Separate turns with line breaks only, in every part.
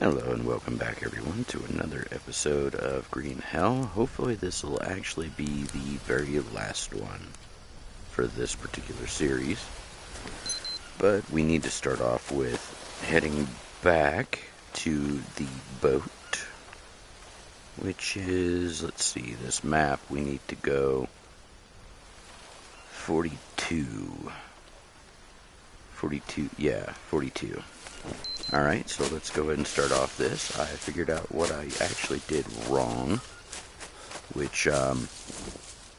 Hello and welcome back everyone to another episode of Green Hell. Hopefully this will actually be the very last one for this particular series. But we need to start off with heading back to the boat, which is, let's see, this map, we need to go 42. 42, yeah, 42. Alright, so let's go ahead and start off this. I figured out what I actually did wrong, which,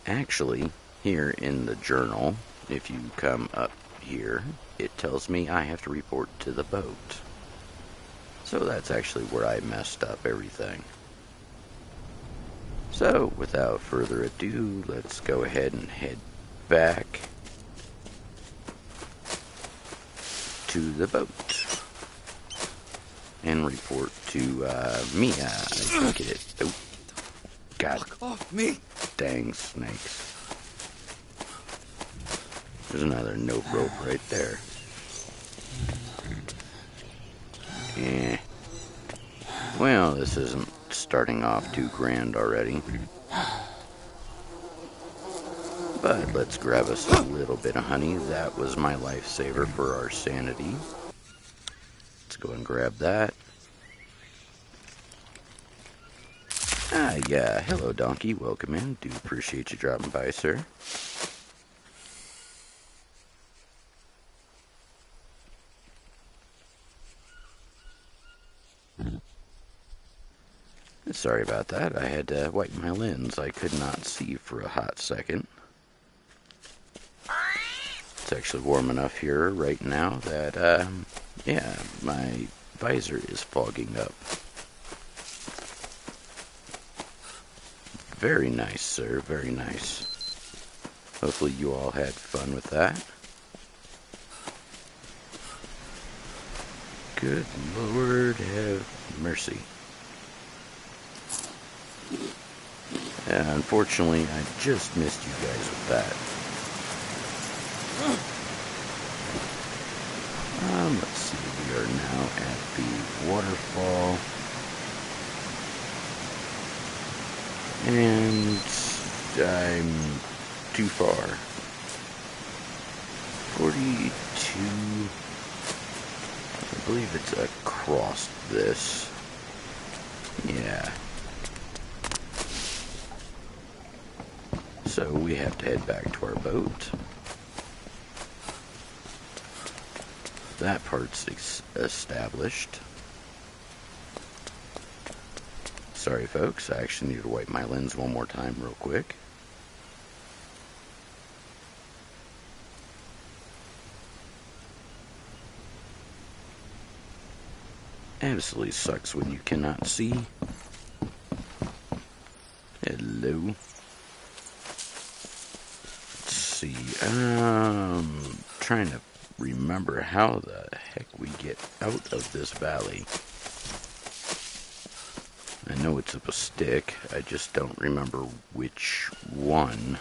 actually, here in the journal, if you come up here, it tells me I have to report to the boat. So that's actually where I messed up everything. So, without further ado, let's go ahead and head back to the boat and report to Mia, I think it is. Oh, God.
Fuck off me!
Dang snakes. There's another nope rope right there. Yeah. Well, this isn't starting off too grand already. But let's grab us a little bit of honey. That was my lifesaver for our sanity. Let's go and grab that. Ah, yeah. Hello, donkey. Welcome in. Do appreciate you dropping by, sir. Sorry about that. I had to wipe my lens. I could not see for a hot second. It's actually warm enough here right now that, yeah, my visor is fogging up. Very nice, sir. Very nice. Hopefully you all had fun with that. Good Lord have mercy. Unfortunately, I just missed you guys with that. Let's see, we are now at the waterfall. And I'm too far. 42. I believe it's across this. Yeah. So we have to head back to our boat. That part's established. Sorry folks, I actually need to wipe my lens one more time real quick. Absolutely sucks when you cannot see. Hello. Let's see, trying to remember how the heck we get out of this valley. I know it's up a stick, I just don't remember which one.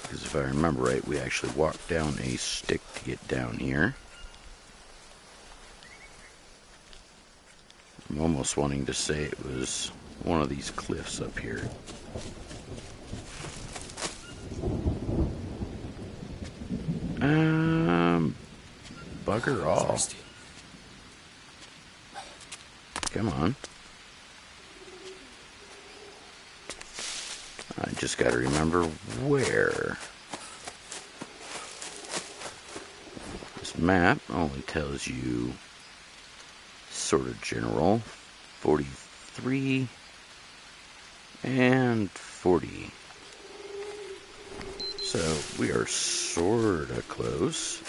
Because if I remember right, we actually walked down a stick to get down here. I'm almost wanting to say it was one of these cliffs up here. Bugger all. Come on. I just gotta remember where. This map only tells you sort of general. 43 and 40. So we are sort of close.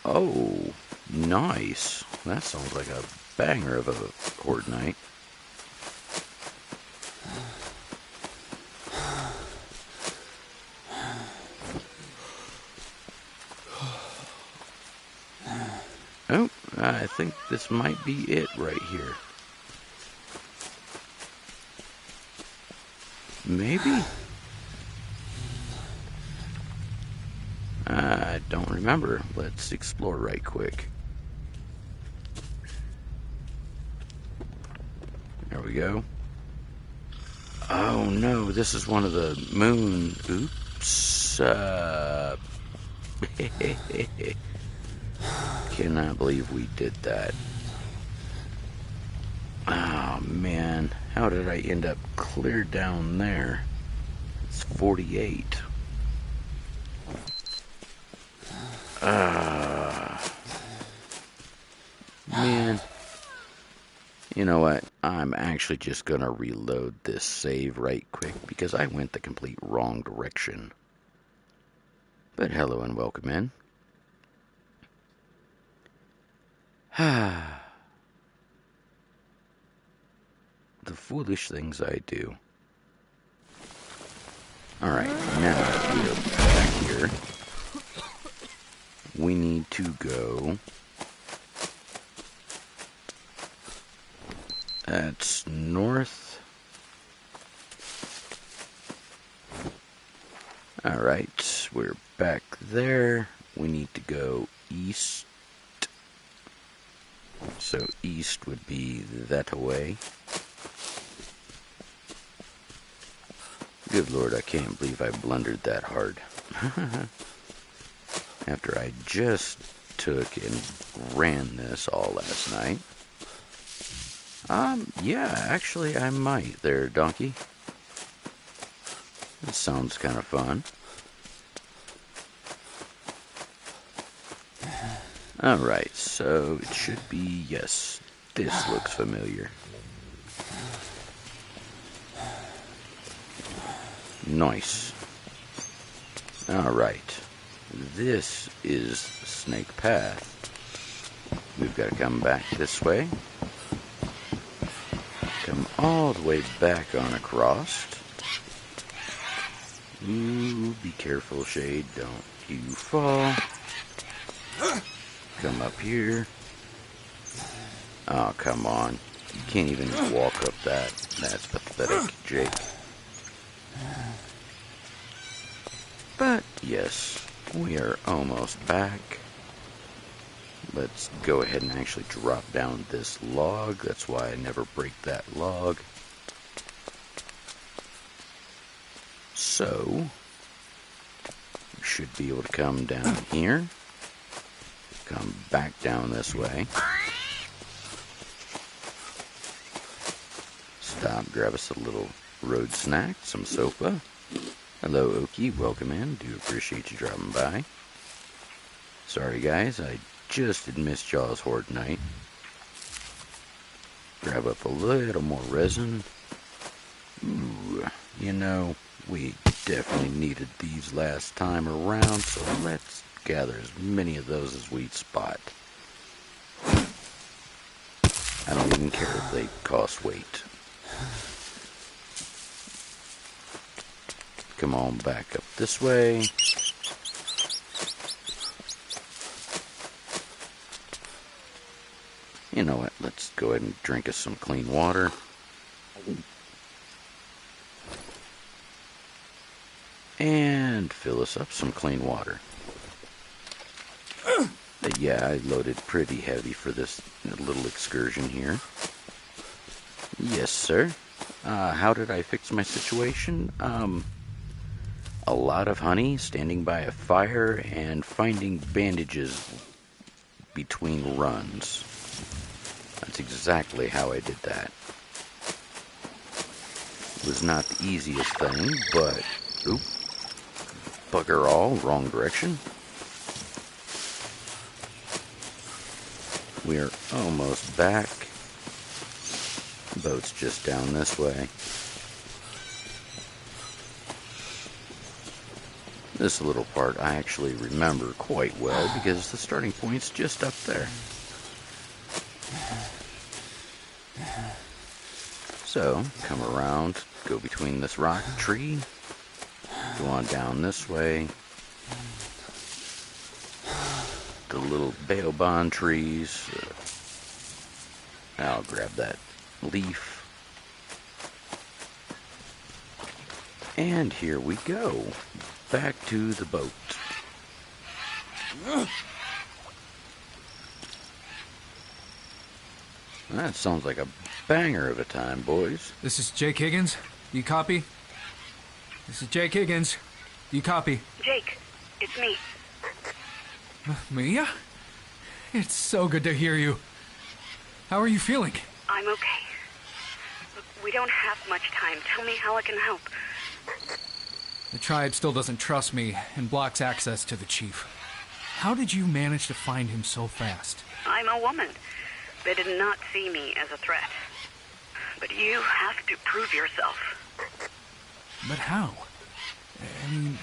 Oh, nice. That sounds like a banger of a horde night. Oh, I think this might be it right here. Maybe? I don't remember. Let's explore right quick. There we go. Oh no, this is one of the moon. Oops. Cannot believe we did that. Oh man, how did I end up clear down there? It's 48. Man. You know what? I'm actually just gonna reload this save right quick because I went the complete wrong direction. But hello and welcome in. The foolish things I do. Alright, now that we are back here, we need to go. That's north. Alright, we're back there. We need to go east. So east would be that way. Good Lord, I can't believe I blundered that hard. After I just took and ran this all last night. Yeah, actually I might there, donkey. That sounds kind of fun. Alright, so it should be, yes, this looks familiar. Nice. Alright, this is Snake Path. We've got to come back this way. Come all the way back on across. Ooh, be careful, Shade, don't you fall. Come up here. Oh, come on. You can't even walk up that. That's pathetic, Jake. But, yes, we are almost back. Let's go ahead and actually drop down this log. That's why I never break that log. So, we should be able to come down here. Come back down this way. Stop, grab us a little road snack, some sopa. Hello, Okie, welcome in. Do appreciate you dropping by. Sorry, guys, I just had missed y'all's horde night. Grab up a little more resin. Ooh, you know, we definitely needed these last time around, so let's gather as many of those as we spot. I don't even care if they cost weight. Come on back up this way. You know what, let's go ahead and drink us some clean water. And fill us up some clean water. Yeah, I loaded pretty heavy for this little excursion here. Yes, sir. How did I fix my situation? A lot of honey, standing by a fire, and finding bandages between runs. That's exactly how I did that. It was not the easiest thing, but... Oop. Bugger all, wrong direction. We're almost back. Boat's just down this way. This little part I actually remember quite well because the starting point's just up there. So, come around, go between this rock tree, go on down this way. The little baobab trees. I'll grab that leaf. And here we go. Back to the boat. That sounds like a banger of a time, boys.
This is Jake Higgins. You copy? This is Jake Higgins. You copy?
Jake, it's me.
Mia? It's so good to hear you. How are you feeling?
I'm okay. Look, we don't have much time. Tell me how I can help.
The tribe still doesn't trust me and blocks access to the chief. How did you manage to find him so fast?
I'm a woman. They did not see me as a threat. But you have to prove yourself.
But how? I mean,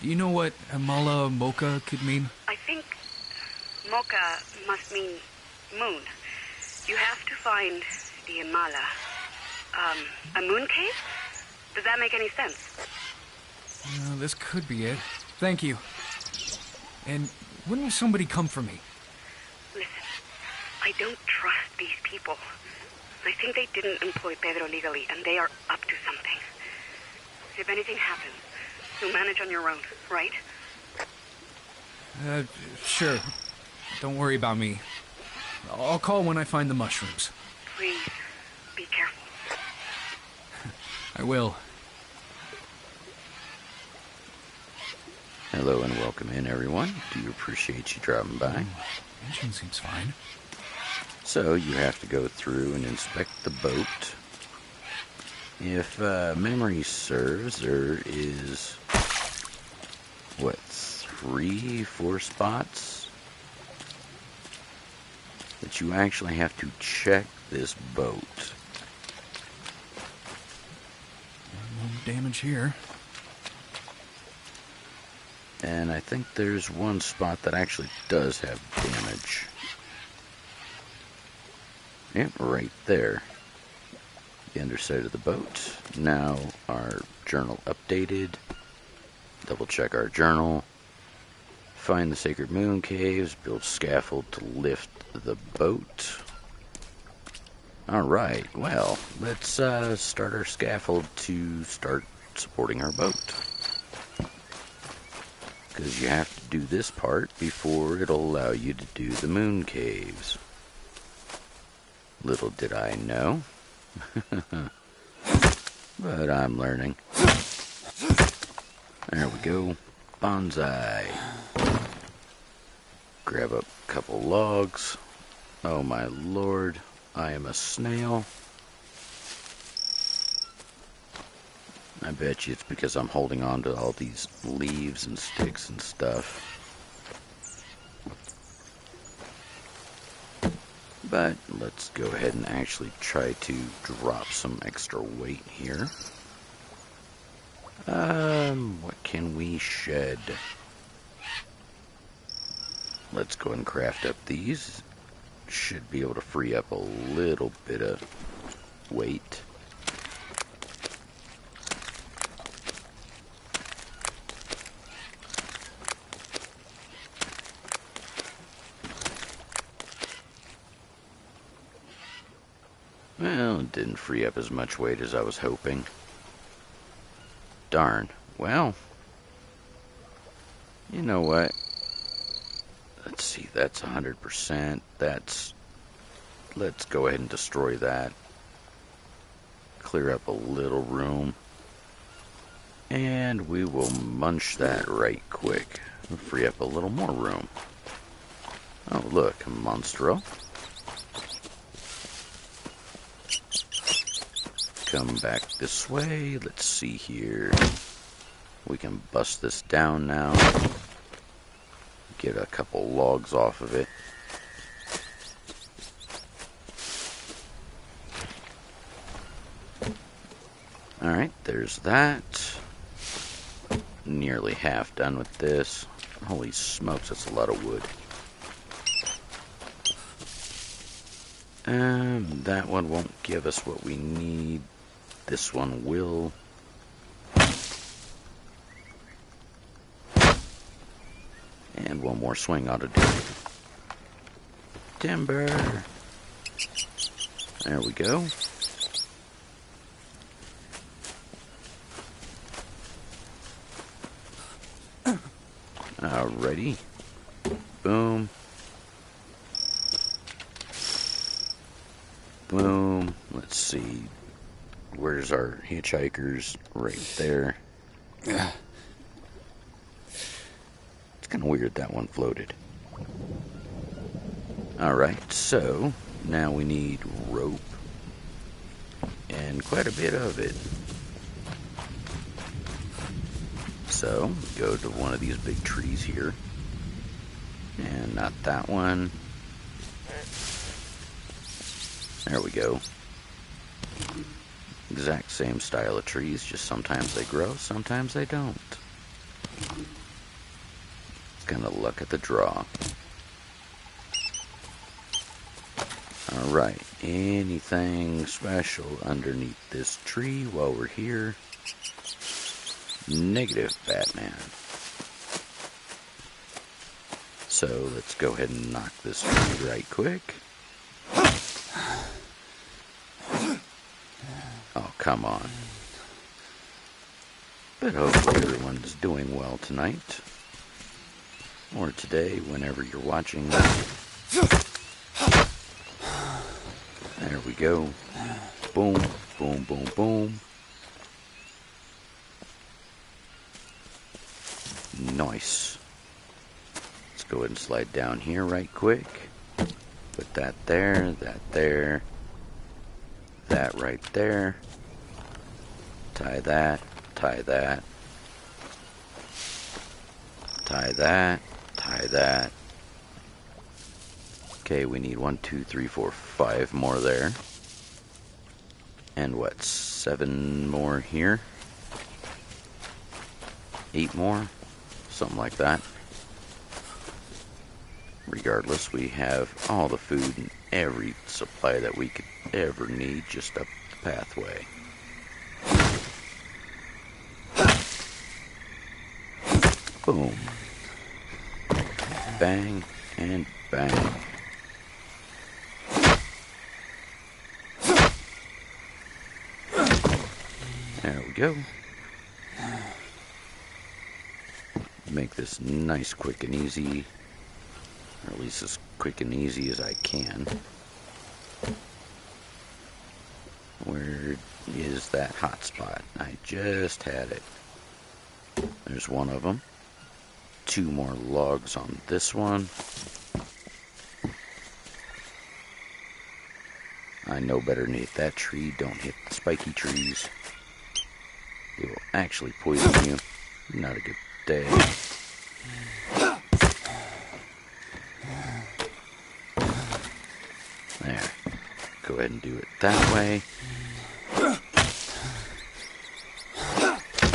do you know what Amala Mocha could mean?
I think Mocha must mean moon. You have to find the Amala. A moon cave? Does that make any sense?
This could be it. Thank you. And when will somebody come for me?
Listen, I don't trust these people. I think they didn't employ Pedro legally, and they are up to something. If anything happens, you'll manage on your own, right?
Sure. Don't worry about me. I'll call when I find the mushrooms.
Please, be careful.
I will.
Hello and welcome in, everyone. Do appreciate you dropping by.
Engine seems fine.
So you have to go through and inspect the boat. If memory serves, there is, what, 3-4 spots that you actually have to check this boat.
No damage here.
And I think there's one spot that actually does have damage. Yep, right there. The underside of the boat. Now our journal updated. Double check our journal. Find the sacred moon caves. Build scaffold to lift the boat. Alright, well, let's start our scaffold to start supporting our boat. Because you have to do this part before it'll allow you to do the moon caves. Little did I know. But I'm learning. There we go. Bonsai. Grab up a couple logs. Oh my lord, I am a snail. I bet you it's because I'm holding on to all these leaves and sticks and stuff. But let's go ahead and actually try to drop some extra weight here. What can we shed? Let's go ahead and craft up these. Should be able to free up a little bit of weight. Well, it didn't free up as much weight as I was hoping. Darn. Well, you know what? Let's see, that's 100%. Let's go ahead and destroy that. Clear up a little room. And we will munch that right quick. We'll free up a little more room. Oh, look, a monstro. Come back this way. Let's see here. We can bust this down now. Get a couple logs off of it. Alright, there's that. Nearly half done with this. Holy smokes, that's a lot of wood. That one won't give us what we need. This one will. And one more swing ought to do it. Timber. There we go. Alrighty. Boom. Boom. Let's see. Where's our hitchhikers? Right there. It's kind of weird that one floated. Alright, so now we need rope. And quite a bit of it. So, go to one of these big trees here. And not that one. There we go. Exact same style of trees, just sometimes they grow, sometimes they don't. Kind of luck at the draw. Alright, anything special underneath this tree while we're here? Negative, Batman. So let's go ahead and knock this tree right quick. Oh, come on. But hopefully everyone's doing well tonight. Or today, whenever you're watching. There we go. Boom, boom, boom, boom. Nice. Let's go ahead and slide down here right quick. Put that there, that right there. Tie that, tie that. Tie that, tie that. Okay, we need 1, 2, 3, 4, 5 more there. And what, 7 more here? 8 more? Something like that. Regardless, we have all the food and every supply that we could ever need just up the pathway. Boom. Bang and bang. There we go. Make this nice, quick, and easy. Or at least as quick and easy as I can. Where is that hot spot? I just had it. There's one of them. 2 more logs on this one. I know better than to hit that tree. Don't hit the spiky trees. They will actually poison you. Not a good day. There. Go ahead and do it that way.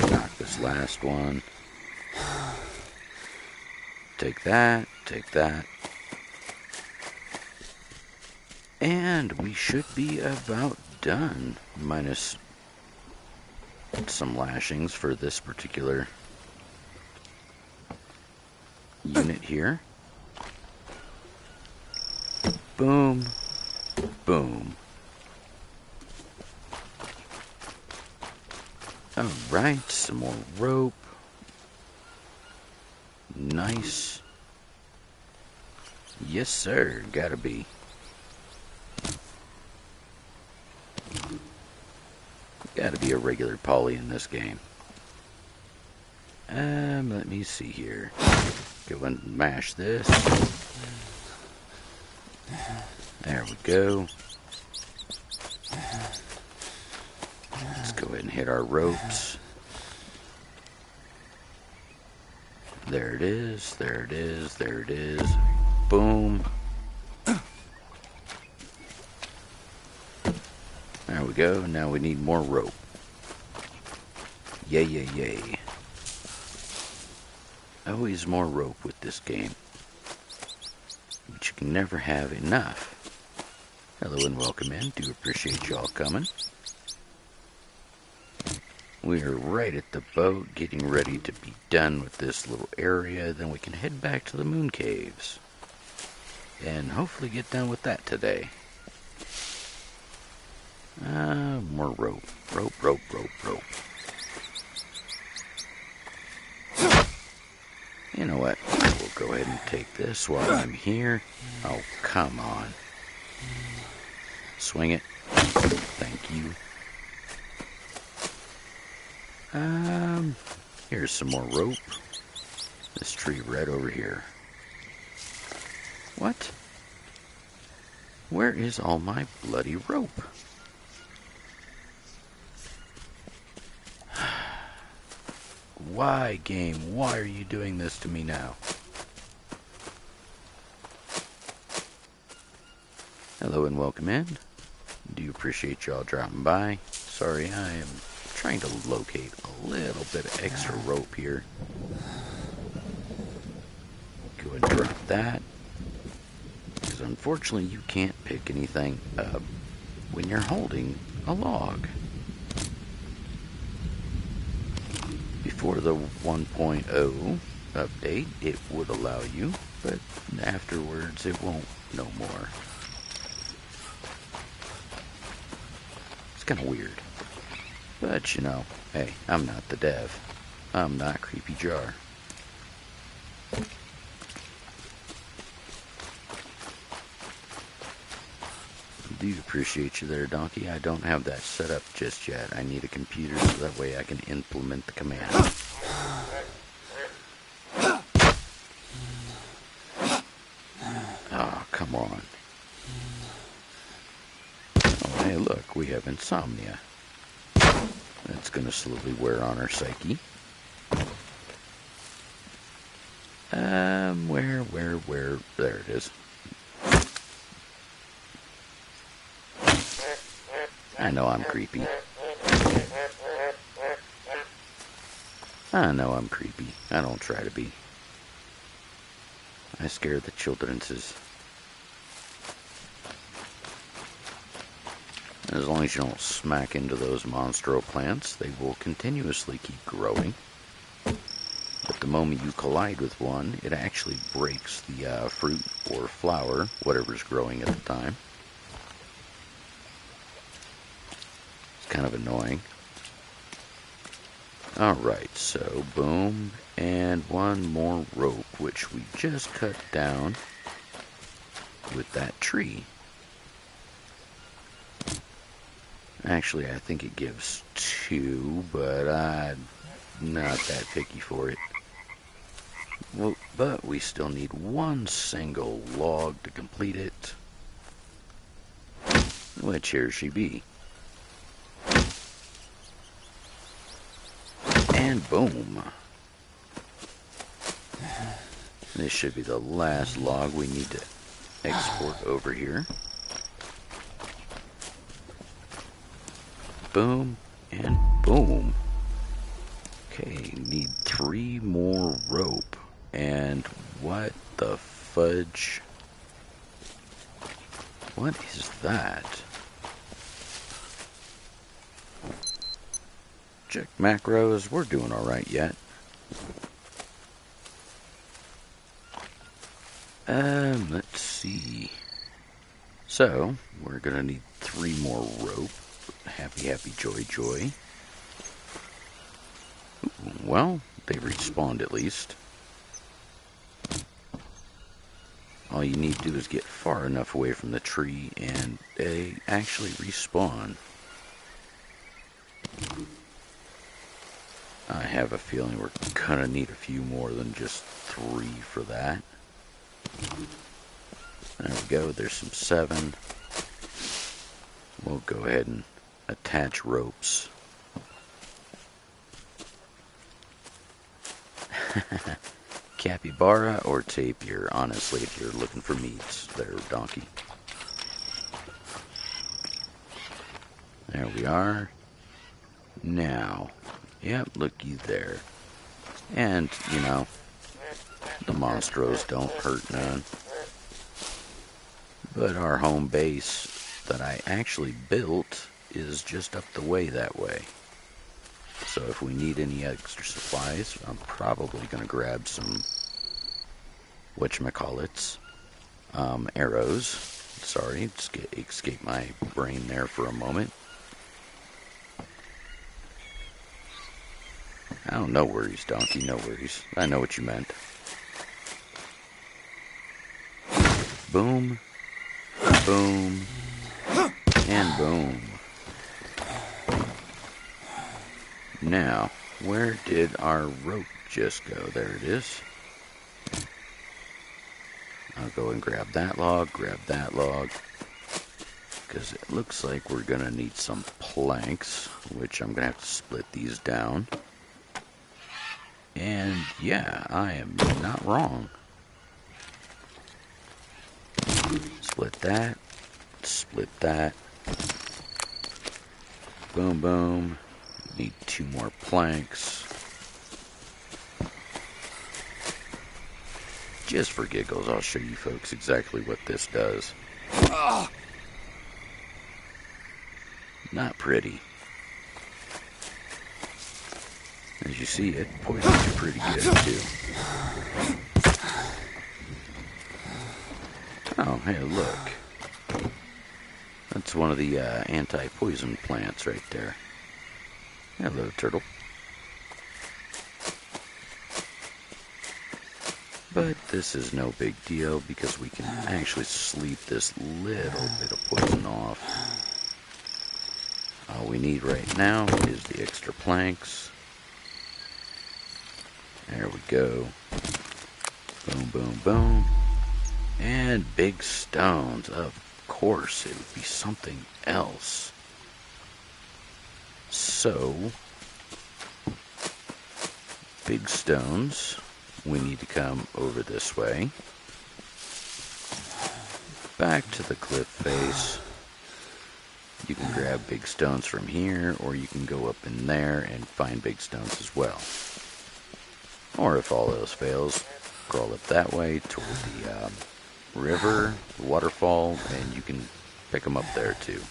Knock this last one. Take that, take that. And we should be about done. Minus some lashings for this particular unit here. Boom. Boom. Alright, some more rope. Nice. Yes, sir. Gotta be. Gotta be a regular Polly in this game. Let me see here. Go and mash this. There we go. Let's go ahead and hit our ropes. There it is, there it is, there it is. Boom. There we go. Now we need more rope. Yay, yay, yay. Always more rope with this game. But you can never have enough. Hello and welcome in. Do appreciate y'all coming. We are right at the boat, getting ready to be done with this little area. Then we can head back to the moon caves. And hopefully get done with that today. More rope. Rope, rope, rope, rope. You know what? We'll go ahead and take this while I'm here. Oh, come on. Swing it. Thank you. Here's some more rope. This tree right over here. What? Where is all my bloody rope? Why, game? Why are you doing this to me now? Hello and welcome in. Do appreciate y'all dropping by. Sorry, I am trying to locate a little bit of extra rope here. Go ahead and drop that. Because unfortunately you can't pick anything up when you're holding a log. Before the 1.0 update, it would allow you, but afterwards it won't no more. It's kind of weird. But, you know, hey, I'm not the dev. I'm not Creepy Jar. Do appreciate you there, Donkey. I don't have that set up just yet. I need a computer so that way I can implement the command. Oh, come on. Oh, hey, look, we have insomnia. That's going to slowly wear on our psyche. Where? There it is. I know I'm creepy. I know I'm creepy. I don't try to be. I scare the children's. As long as you don't smack into those monstro plants, they will continuously keep growing. But the moment you collide with one, it actually breaks the fruit or flower, whatever's growing at the time. It's kind of annoying. Alright, so boom, and one more rope, which we just cut down with that tree. Actually, I think it gives 2, but I'm not that picky for it. Well, but we still need one single log to complete it. Which here she be. And boom. This should be the last log we need to export over here. Boom and boom. Okay, need 3 more rope. And what the fudge? What is that? Check macros. We're doing alright yet. Let's see. So, we're gonna need 3 more rope. Happy, happy, joy, joy. Ooh, well, they respawned at least. All you need to do is get far enough away from the tree and they actually respawn. I have a feeling we're gonna need a few more than just 3 for that. There we go, there's some 7. We'll go ahead and attach ropes. Capybara or tapir, honestly, if you're looking for meats, there, Donkey. There we are. Now, yep, looky there. And, you know, the monstros don't hurt none. But our home base that I actually built is just up the way that way. So if we need any extra supplies, I'm probably going to grab some, whatchamacallits, arrows. Sorry, escaped my brain there for a moment. Oh, no worries, Donkey, no worries. I know what you meant. Boom, boom, and boom. Now, where did our rope just go? There it is. I'll go and grab that log, because it looks like we're going to need some planks, which I'm going to have to split these down. And yeah, I am not wrong. Split that, boom, boom. Need 2 more planks. Just for giggles, I'll show you folks exactly what this does. Not pretty. As you see, it poisons you pretty good, too. Oh, hey, look. That's one of the anti-poison plants right there. Hello, turtle. But this is no big deal because we can actually sleep this little bit of poison off. All we need right now is the extra planks. There we go. Boom, boom, boom. And big stones. Of course, it would be something else. So, big stones. We need to come over this way. Back to the cliff face. You can grab big stones from here, or you can go up in there and find big stones as well. Or if all else fails, crawl up that way toward the river, the waterfall, and you can pick them up there too.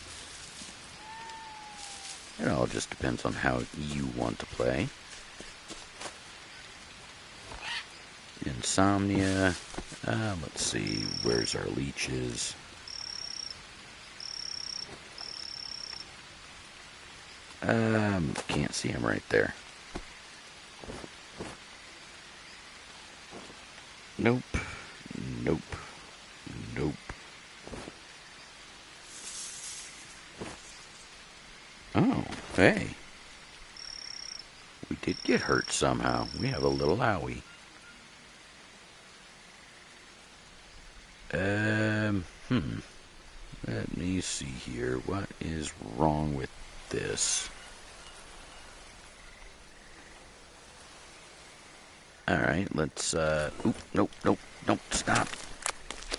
It all just depends on how you want to play. Insomnia. Let's see, where's our leeches? Can't see him right there. Nope. Nope. Nope. Oh, hey. We did get hurt somehow. We have a little owie. Let me see here. What is wrong with this? Alright, let's, oop, nope, stop.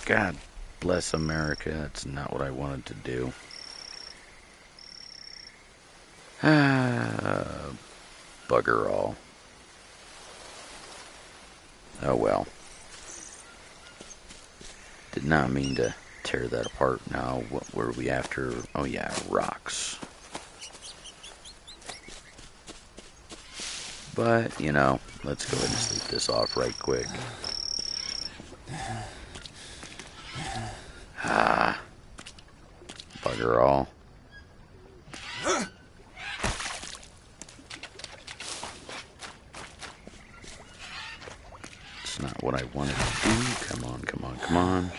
God bless America. That's not what I wanted to do. Bugger all. Oh well. Did not mean to tear that apart now. What were we after? Oh yeah, rocks. But, you know, let's go ahead and sleep this off right quick. Bugger all. It's not what I wanted to do. Come on, come on, come on.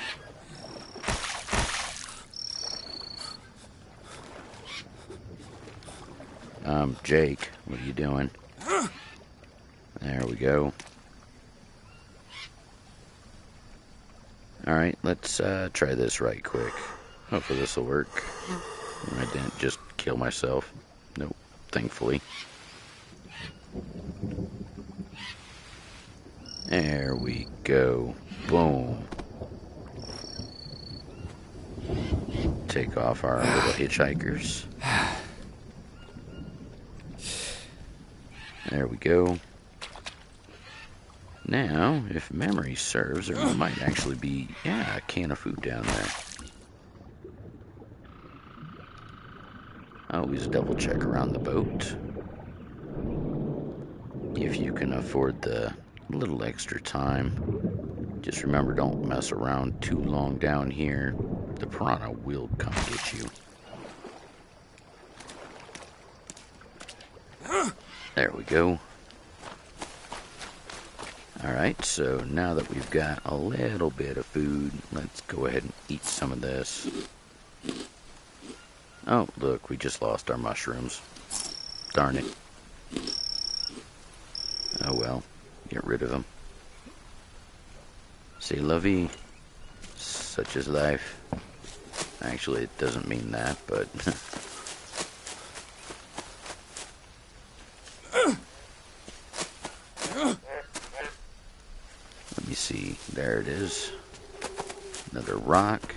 Jake, what are you doing? There we go. Alright, let's try this right quick. Hopefully this will work. I didn't just kill myself. Nope, thankfully. There we go. Boom. Take off our little hitchhikers. There we go. Now, if memory serves, there might actually be, a can of food down there. Always double check around the boat. If you can afford the little extra time. Just remember, don't mess around too long down here. The piranha will come get you. There we go. Alright, so now that we've got a little bit of food, let's go ahead and eat some of this. Oh, look, we just lost our mushrooms. Darn it. Oh well, get rid of them. C'est la vie. Such is life. Actually, it doesn't mean that, but... Let me see. There it is. Another rock.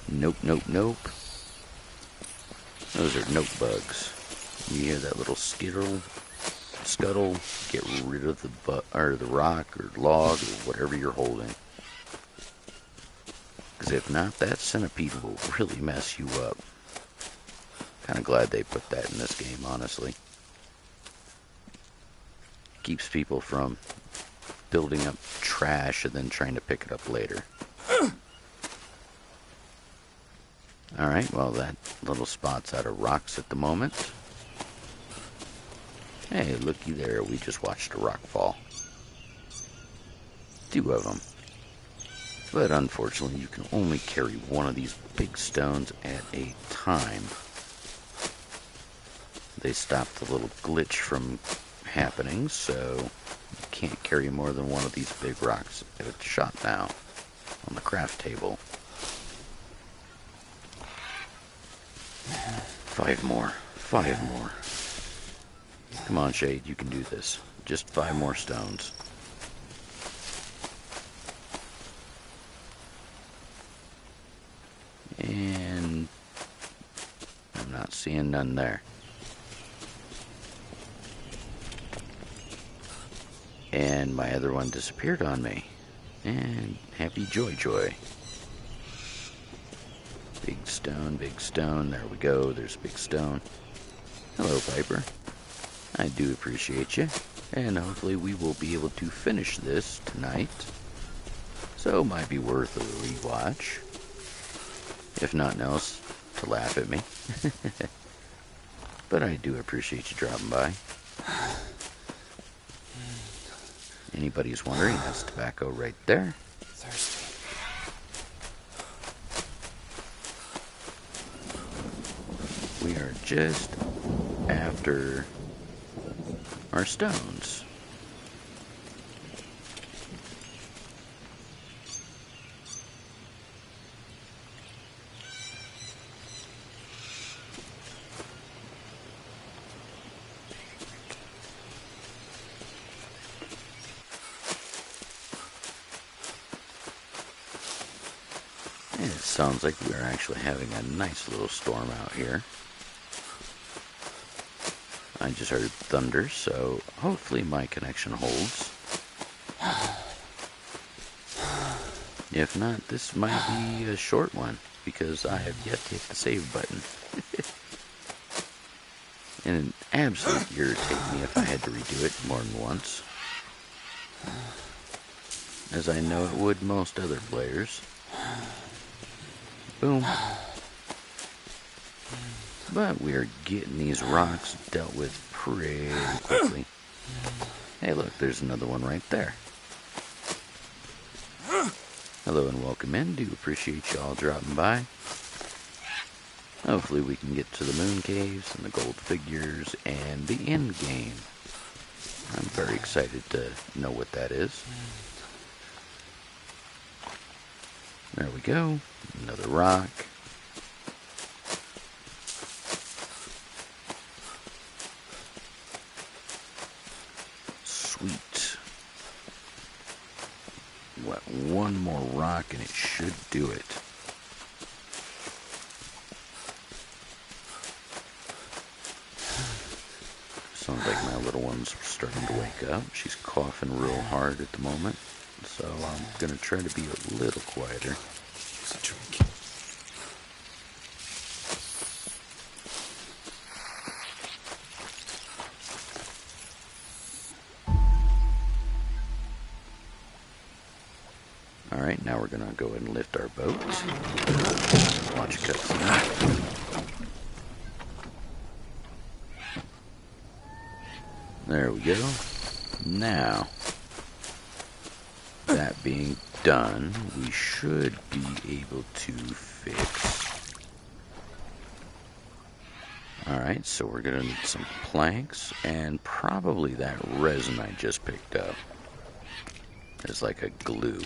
Nope, nope, nope. Those are note bugs. You hear that little scuttle? Get rid of the rock or log or whatever you're holding. Because if not, that centipede will really mess you up. Kind of glad they put that in this game, honestly. Keeps people from building up trash and then trying to pick it up later. Alright, well, that little spot's out of rocks at the moment. Hey, looky there, we just watched a rock fall. 2 of them. But unfortunately, you can only carry one of these big stones at a time. They stopped the little glitch from happening, so you can't carry more than one of these big rocks at a shot now on the craft table. 5 more. 5 more. Come on, Shade, you can do this. Just 5 more stones. And I'm not seeing none there. And my other one disappeared on me. And happy joy. Big stone, there we go, there's a big stone. Hello, Piper. I do appreciate you, and hopefully we will be able to finish this tonight. So it might be worth a rewatch. If nothing else, to laugh at me. But I do appreciate you dropping by. Anybody's wondering, that's tobacco right there.
Thirsty.
We are just after our stones. And it sounds like we're actually having a nice little storm out here. I just heard thunder, so hopefully my connection holds. If not, this might be a short one, because I have yet to hit the save button. And it absolutely irritate me if I had to redo it more than once. As I know it would most other players. Boom. But we are getting these rocks dealt with pretty quickly. Hey, look, there's another one right there. Hello and welcome in. Do appreciate y'all dropping by. Hopefully we can get to the moon caves and the gold figures and the end game. I'm very excited to know what that is. There we go. Another rock. Sweet. What, one more rock and it should do it. Sounds like my little one's starting to wake up. She's coughing real hard at the moment. So I'm going to try to be a little quieter.
Use a drink.
Alright, now we're going to go ahead and lift our boat. Watch a cutscene. There we go. Now, that being done, we should be able to fix. Alright, so we're going to need some planks and probably that resin I just picked up. It's like a glue.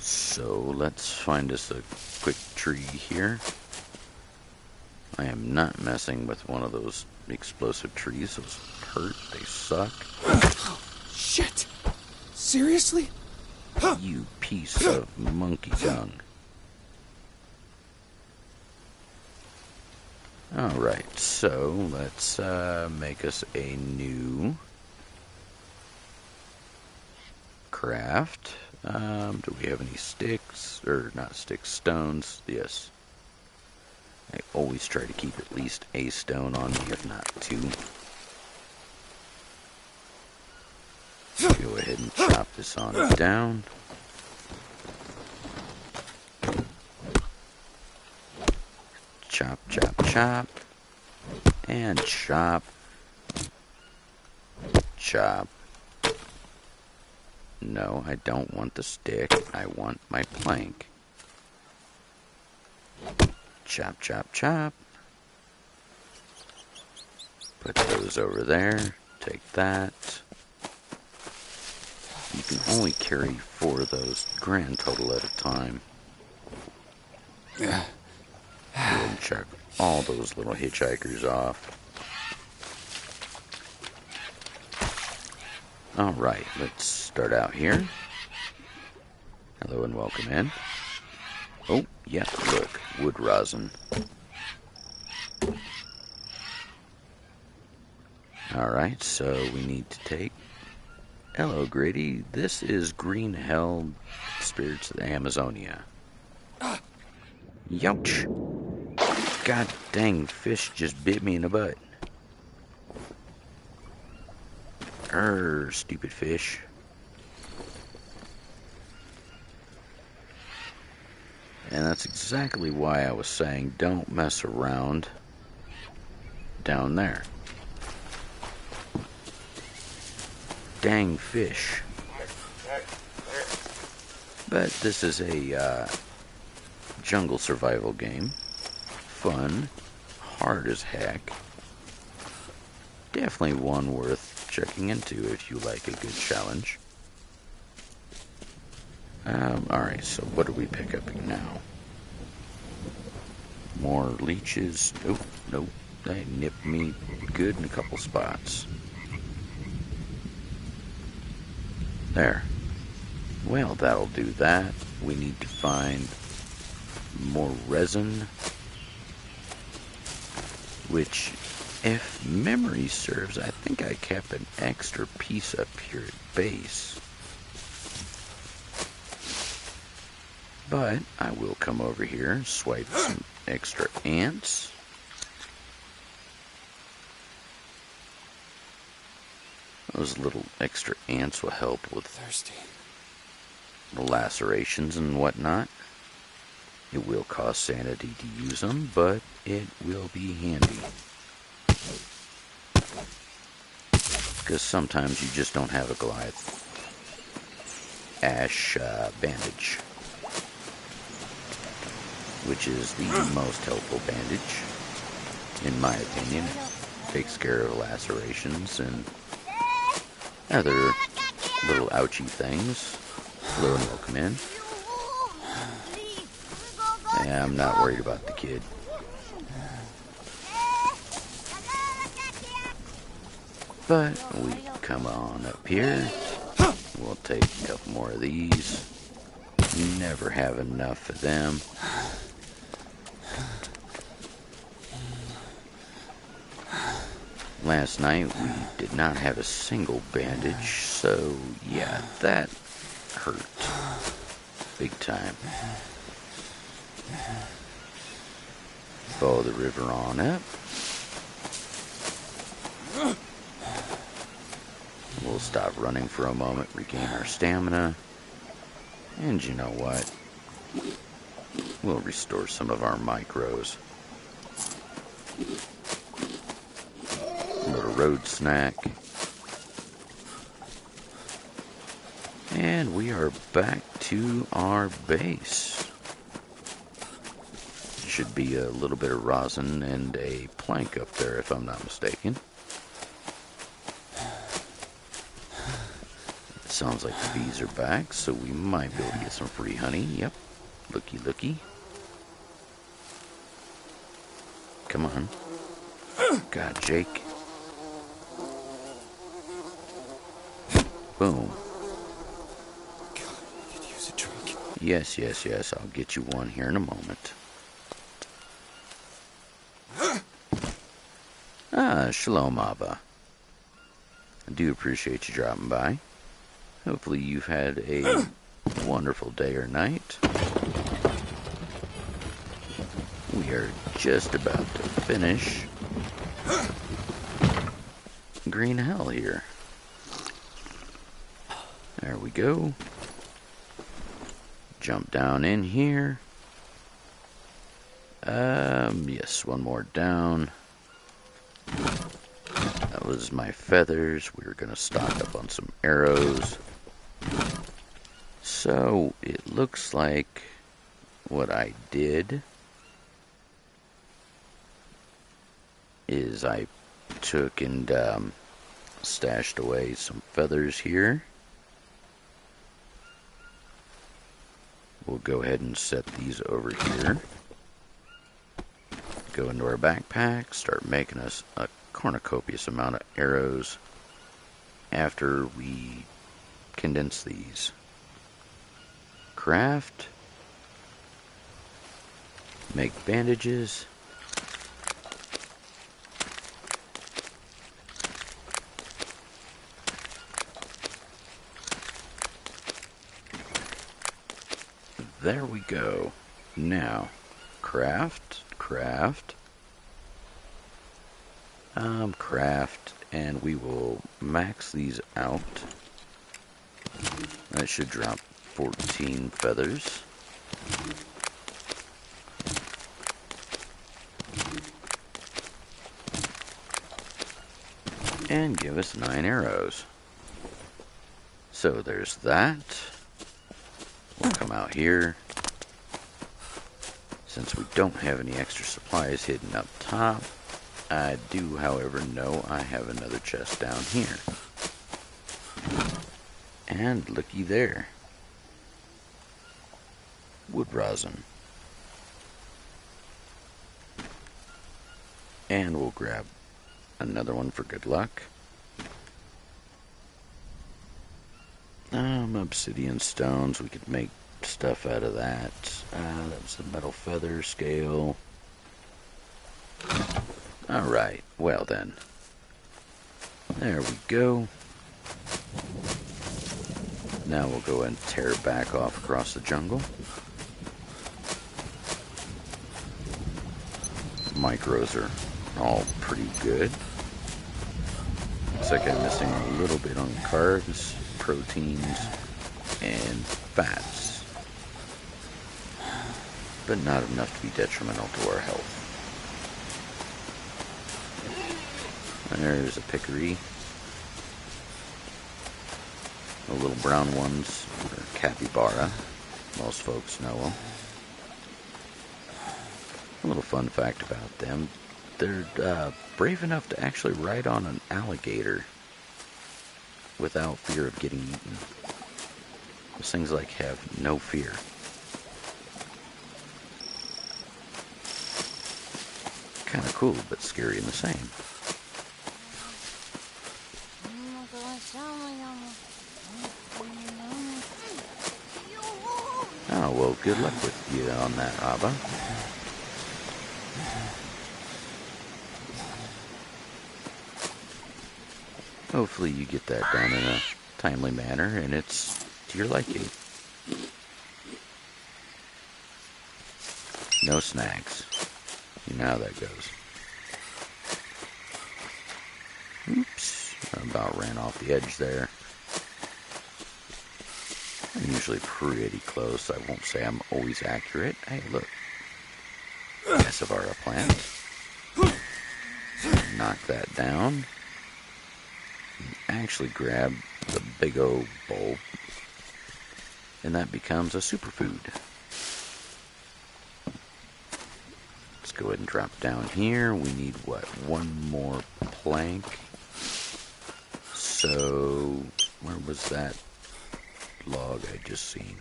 So let's find us a quick tree here. I am not messing with one of those explosive trees. Those hurt. They suck.
Shit! Seriously?
You piece of monkey dung. Alright, so let's make us a new craft. Do we have any sticks? Or not sticks, stones? Yes. I always try to keep at least a stone on me, if not two. Go ahead and chop this on down. Chop, chop, chop. And chop. Chop. No, I don't want the stick. I want my plank. Chop, chop, chop. Put those over there. Take that. You can only carry 4 of those grand total at a time. Go ahead and check all those little hitchhikers off. Alright, let's start out here. Hello and welcome in. Oh, yeah, look, wood rosin. Alright, so we need to take... Hello, Grady. This is Green Hell Spirits of the Amazonia. Youch! God dang, fish just bit me in the butt. Stupid fish. And that's exactly why I was saying don't mess around down there. Dang fish. But this is a jungle survival game. Fun. Hard as heck. Definitely one worth checking into if you like a good challenge. Alright, so what do we pick up now? More leeches. Nope, nope. They nipped me good in a couple spots. There. Well, that'll do that. We need to find more resin, which, if memory serves, I think I kept an extra piece up here at base. But I will come over here, swipe some extra ants. Those little extra ants will help with the lacerations and whatnot. It will cost sanity to use them, but it will be handy. Because sometimes you just don't have a Goliath ash bandage, which is the most helpful bandage, in my opinion. It takes care of lacerations and other little ouchy things. Hello and welcome in. Yeah, I'm not worried about the kid. But we come on up here. We'll take a couple more of these. Never have enough of them. Last night we did not have a single bandage, so yeah, that hurt big time. Follow the river on up. We'll stop running for a moment, regain our stamina, and you know what? We'll restore some of our micros. little road snack. And we are back to our base. Should be a little bit of rosin and a plank up there if I'm not mistaken. It sounds like the bees are back, so we might be able to get some free honey. Yep. Looky, looky. Come on. God, Jake. Boom.
God, I could use a drink.
Yes, yes, yes. I'll get you one here in a moment. Shalom, Abba. I do appreciate you dropping by. Hopefully you've had a wonderful day or night. We are just about to finish Green Hell here. There we go. Jump down in here. Yes, one more down. That was my feathers. We were gonna stock up on some arrows. So, it looks like what I did is I took and stashed away some feathers here. We'll go ahead and set these over here. Go into our backpack, start making us a cornucopious amount of arrows after we condense these. Craft. Make bandages. There we go. Now, craft, and we will max these out. That should drop 14 feathers. And give us 9 arrows. So there's that. We'll come out here. Since we don't have any extra supplies hidden up top, I do, however, know I have another chest down here. And looky there. Wood rosin. And we'll grab another one for good luck. Obsidian stones, we could make stuff out of that. That's the metal feather scale. Alright, well then. There we go. Now we'll go and tear back off across the jungle. Micros are all pretty good. Looks like I'm missing a little bit on carbs, proteins, and fats. But not enough to be detrimental to our health. There's a pickery. The little brown ones are capybara. Most folks know them. A little fun fact about them. They're brave enough to actually ride on an alligator without fear of getting eaten. Those things like have no fear. Kind of cool, but scary in the same. Oh, well, good luck with you on that, Abba. Hopefully you get that done in a timely manner and it's to your liking. No snags. You know how that goes. Oops. I about ran off the edge there. I'm usually pretty close. I won't say I'm always accurate. Hey, look. Cassavara plant. Knock that down. Actually grab the big old bowl, and that becomes a superfood. Let's go ahead and drop down here. We need, what, one more plank? So, where was that log I just seen?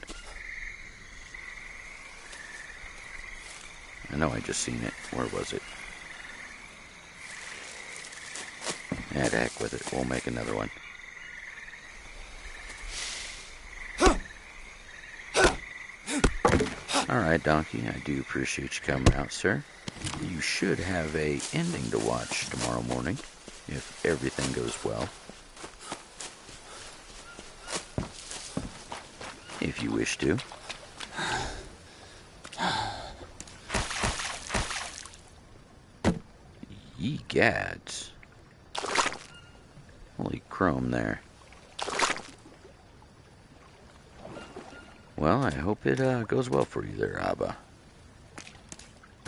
I know I just seen it. Where was it? Yeah, to heck with it. We'll make another one. Alright, Donkey. I do appreciate you coming out, sir. You should have a ending to watch tomorrow morning, if everything goes well. If you wish to. Ye gads. Holy chrome there. Well, I hope it goes well for you there, Abba.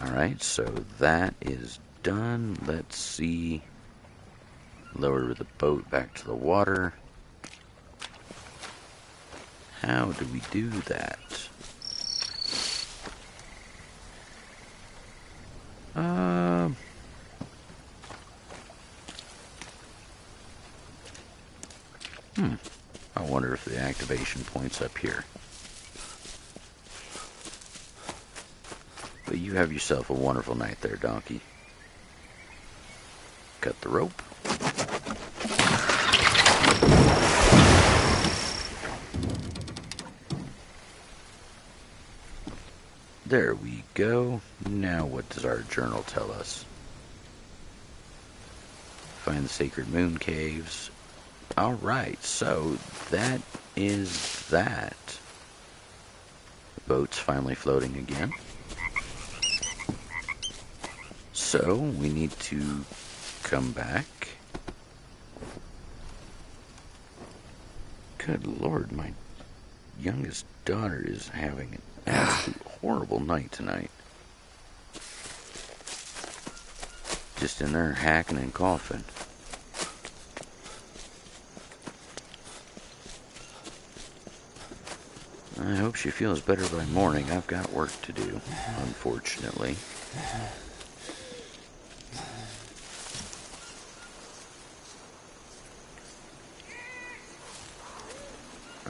Alright, so that is done. Let's see. Lower the boat back to the water. How do we do that? I wonder if the activation point's up here. But you have yourself a wonderful night there, Donkey. Cut the rope. There we go. Now what does our journal tell us? Find the sacred moon caves. Alright, so that is that. The boat's finally floating again. So we need to come back. Good Lord, my youngest daughter is having an absolute horrible night tonight. Just in there hacking and coughing. I hope she feels better by morning. I've got work to do, unfortunately.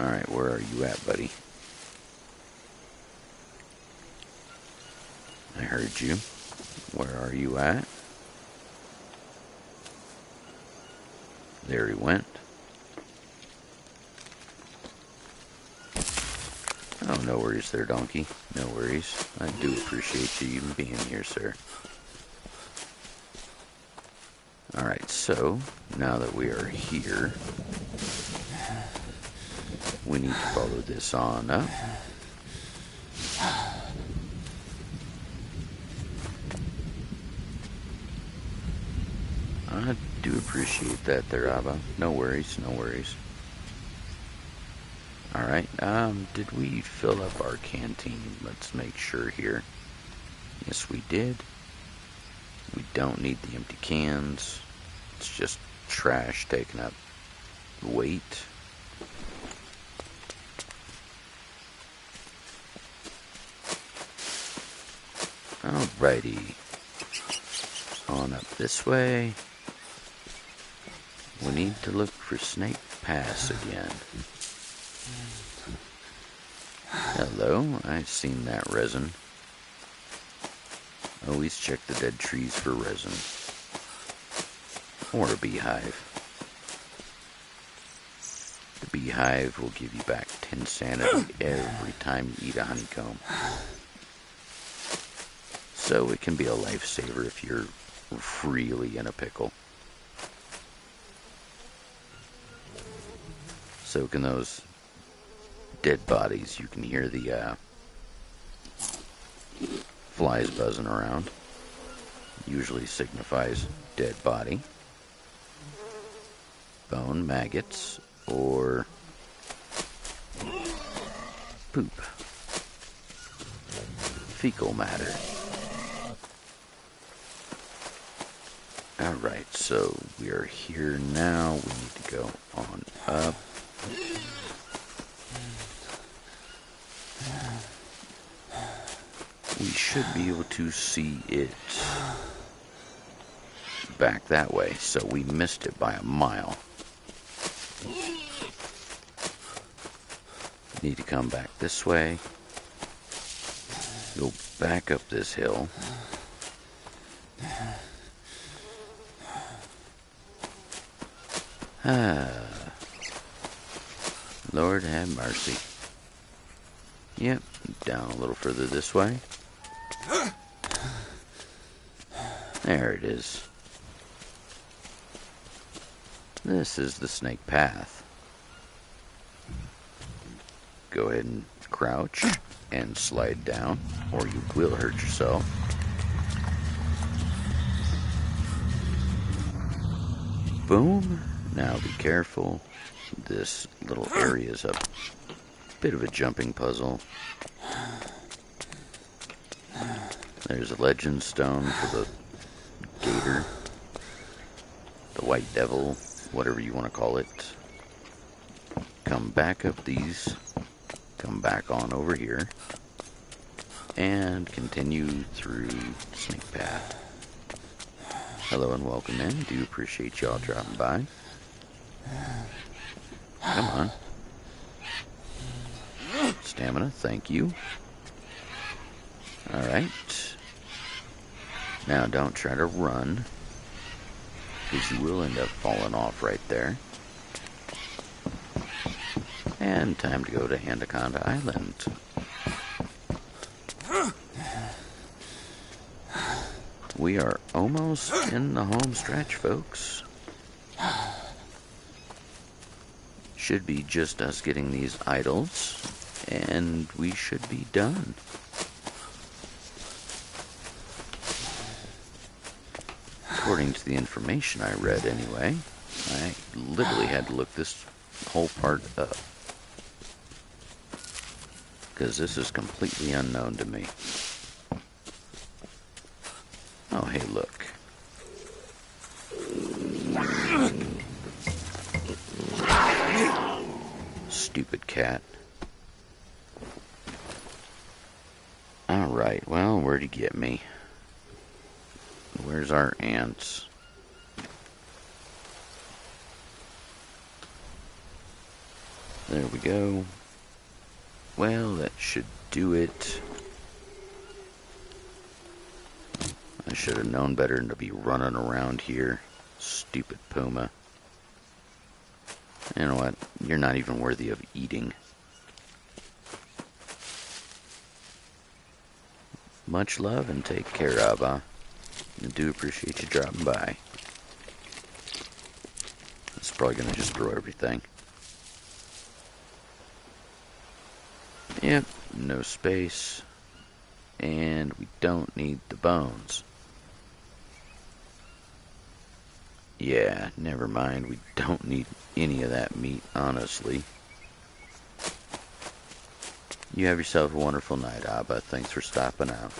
Alright, where are you at, buddy? I heard you. Where are you at? There he went. Oh, no worries there, Donkey. No worries. I do appreciate you even being here, sir. Alright, so, now that we are here, we need to follow this on up. I do appreciate that there, Abba. No worries, no worries. Alright, did we fill up our canteen? Let's make sure here. Yes, we did. We don't need the empty cans. It's just trash taking up weight. Alrighty. On up this way. We need to look for Snake Pass again. Hello, I've seen that resin. Always check the dead trees for resin. Or a beehive. The beehive will give you back 10 sanity every time you eat a honeycomb. So it can be a lifesaver if you're really in a pickle. So can those dead bodies. You can hear the flies buzzing around. Usually signifies dead body, bone, maggots, or poop, fecal matter. Alright, so we are here now. We need to go on up. We should be able to see it back that way, so we missed it by a mile. Need to come back this way. Go back up this hill. Lord have mercy. Yep, down a little further this way. There it is. This is the snake path. Go ahead and crouch and slide down, or you will hurt yourself. Boom. Now be careful. This little area is a bit of a jumping puzzle. There's a legend stone for the gator, the white devil, whatever you want to call it. Come back up these, come back on over here, and continue through the snake path. Hello and welcome in. Do appreciate y'all dropping by. Come on. Stamina, thank you. Alright. Now don't try to run, because you will end up falling off right there. And time to go to Anaconda Island. We are almost in the home stretch, folks. Should be just us getting these idols, and we should be done. According to the information I read anyway, I literally had to look this whole part up, because this is completely unknown to me. Oh, hey, look. Stupid cat. Alright, well, where'd he get me? Where's our ants? There we go. Well, that should do it. I should have known better than to be running around here. Stupid puma. You know what? You're not even worthy of eating. Much love and take care, Abba. I do appreciate you dropping by. It's probably going to just throw everything. Yep, no space. And we don't need the bones. Yeah, never mind. We don't need any of that meat, honestly. You have yourself a wonderful night, Abba. Thanks for stopping out.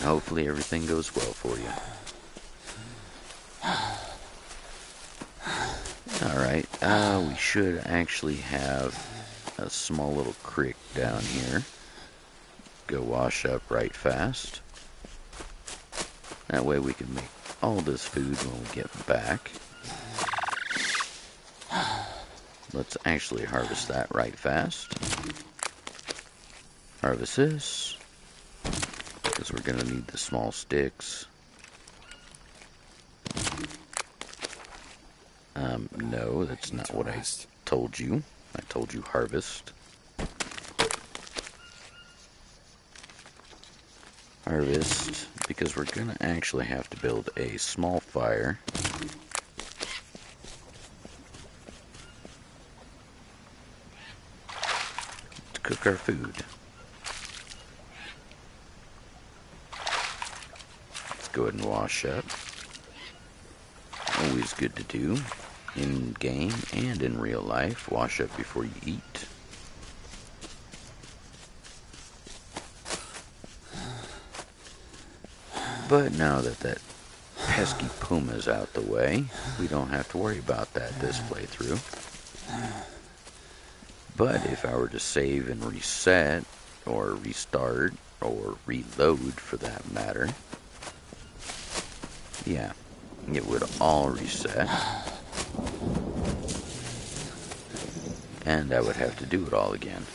Hopefully everything goes well for you. Alright, we should actually have a small little creek down here. Go wash up right fast. That way we can make all this food when we get back. Let's actually harvest that right fast. Harvest this, because we're going to need the small sticks. No, that's not what I told you. I told you harvest. Harvest, because we're going to actually have to build a small fire. To cook our food. Let's go ahead and wash up. Always good to do. In game and in real life, wash up before you eat. But now that that pesky pumas out the way, we don't have to worry about that this playthrough. But if I were to save and reset, or restart, or reload for that matter, yeah, it would all reset. And I would have to do it all again.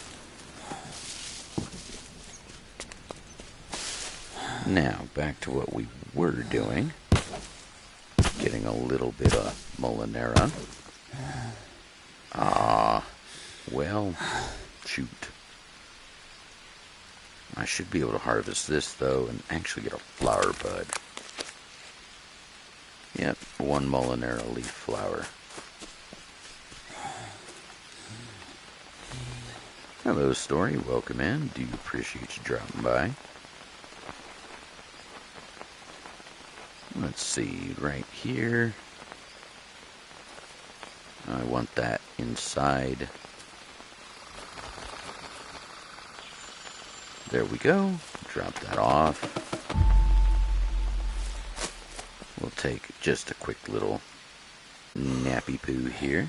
Now, back to what we were doing. Getting a little bit of Molinera. Well, shoot. I should be able to harvest this, though, and actually get a flower bud. Yep, 1 Molinera leaf flower. Hello, Story. Welcome in. Do appreciate you dropping by. Let's see, right here. I want that inside. There we go. Drop that off. We'll take just a quick little nappy poo here.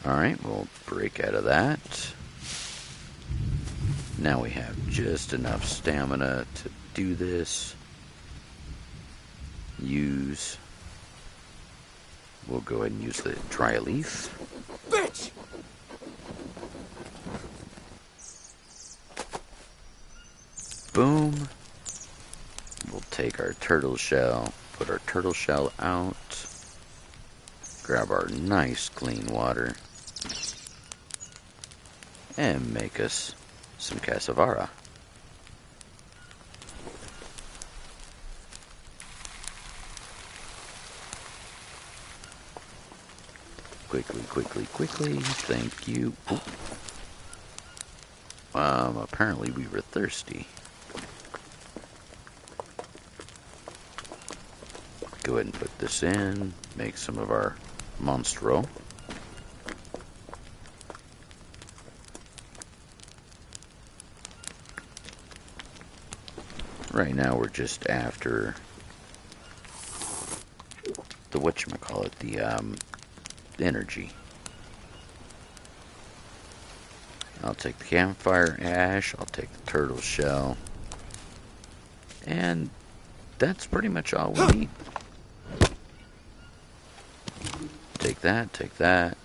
Alright, we'll break out of that. Now we have just enough stamina to do this. Use. We'll go ahead and use the dry leaf.
Bitch!
Boom. We'll take our turtle shell, put our turtle shell out, grab our nice clean water, and make us some cassavara. Quickly, quickly, quickly. Thank you. Ooh. Apparently we were thirsty. Go ahead and put this in. Make some of our monstro. Right now we're just after the whatchamacallit, the energy. I'll take the campfire ash, I'll take the turtle shell, and that's pretty much all we need. Take that, take that.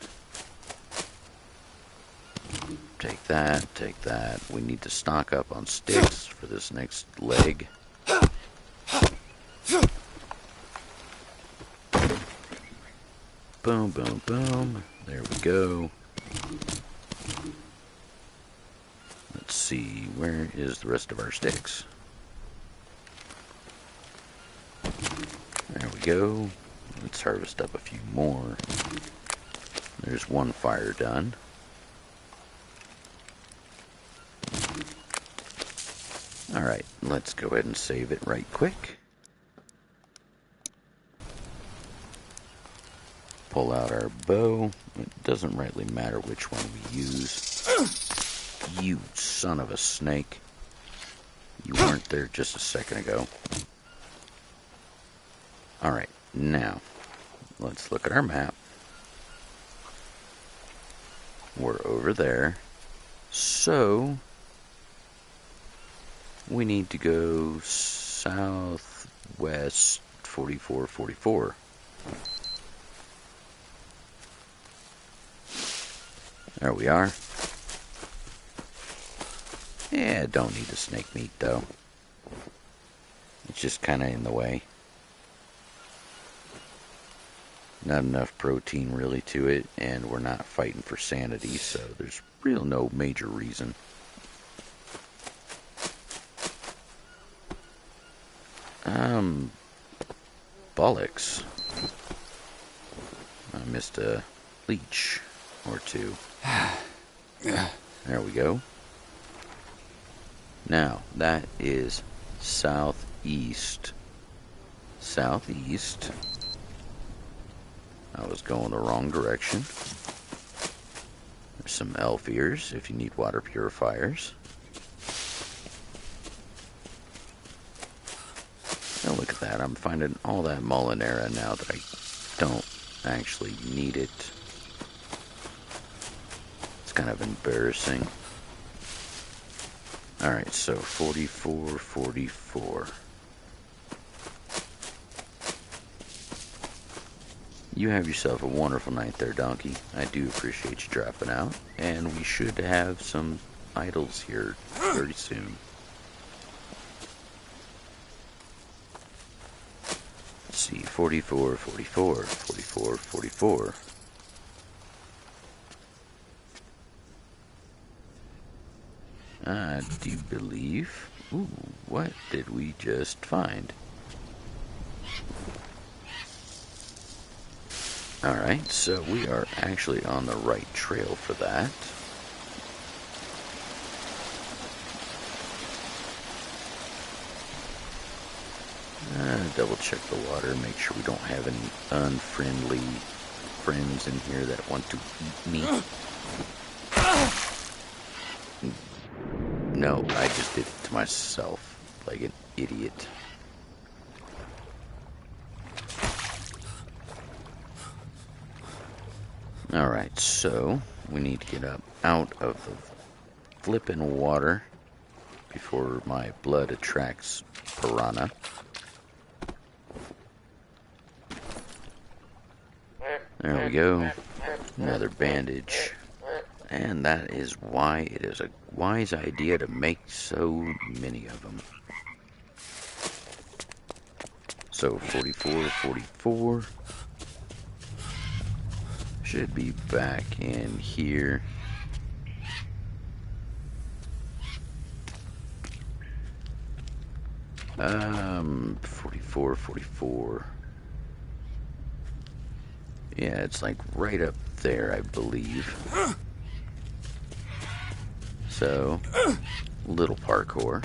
Take that, take that. We need to stock up on sticks for this next leg. Boom, boom, boom. There we go. Let's see, where is the rest of our sticks? There we go. Let's harvest up a few more. There's one fire done. Alright, let's go ahead and save it right quick. Pull out our bow. It doesn't rightly matter which one we use. You son of a snake. You weren't there just a second ago. Alright, now, let's look at our map. We're over there. So, we need to go southwest 4444. There we are. Yeah, don't need the snake meat though. It's just kind of in the way. Not enough protein really to it, and we're not fighting for sanity, so there's real no major reason. Bollocks. I missed a leech or two. There we go. Now, that is southeast. Southeast. I was going the wrong direction. There's some elf ears if you need water purifiers. that. I'm finding all that Molinera now that I don't actually need it. It's kind of embarrassing. Alright, so 44. You have yourself a wonderful night there, Donkey. I do appreciate you dropping out, and we should have some idols here very soon. Let's see, 44. I do believe... Ooh, what did we just find? Alright, so we are actually on the right trail for that. Double check the water, make sure we don't have any unfriendly friends in here that want to eat me. No, I just did it to myself, like an idiot. Alright, so we need to get up out of the flippin' water before my blood attracts piranha. There we go. Another bandage. And that is why it is a wise idea to make so many of them. So 44. Should be back in here. Um, 44. Yeah, it's like right up there, I believe. So, little parkour.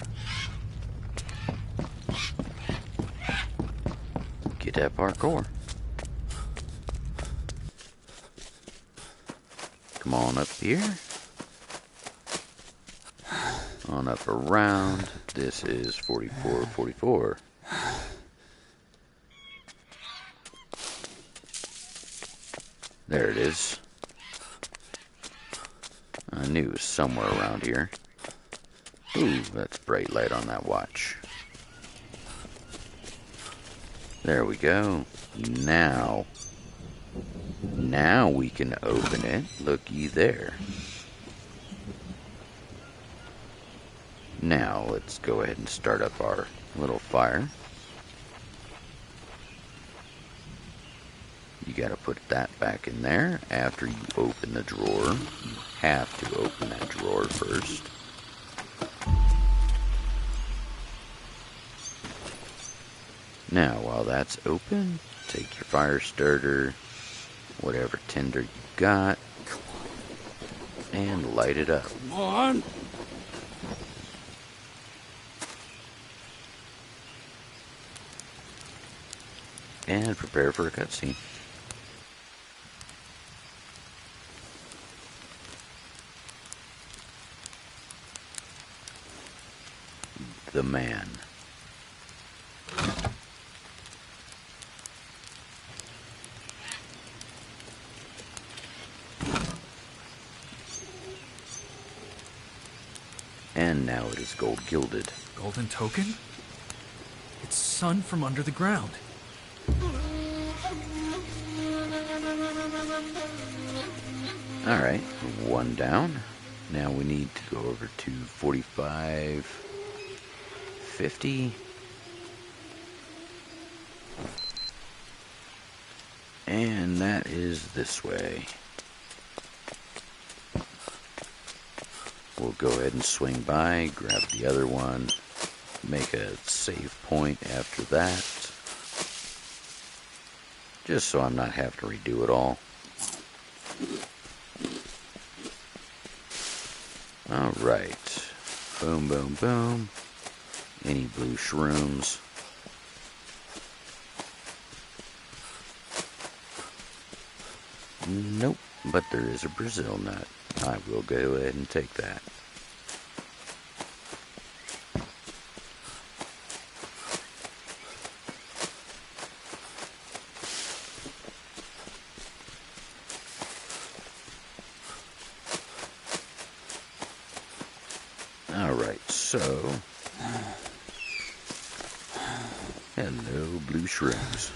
Get that parkour. Come on up here. On up around. This is 44. There it is. I knew it was somewhere around here. Ooh, that's bright light on that watch. There we go. Now we can open it. Looky there. Now let's go ahead and start up our little fire. You gotta put that back in there after you open the drawer. You have to open that drawer first. Now, while that's open, take your fire starter, whatever tinder you got, and light it up.
Come on!
And prepare for a cutscene. The man. And now it is gold gilded.
Golden token? It's sun from under the ground.
Alright, one down. Now we need to go over to 45, 50. And that is this way. We'll go ahead and swing by, grab the other one, make a save point after that. Just so I'm not having to redo it all. Alright. Boom, boom, boom. Any blue shrooms? Nope, but there is a Brazil nut. I will go ahead and take that. Alright, so... Hello, blue shrooms.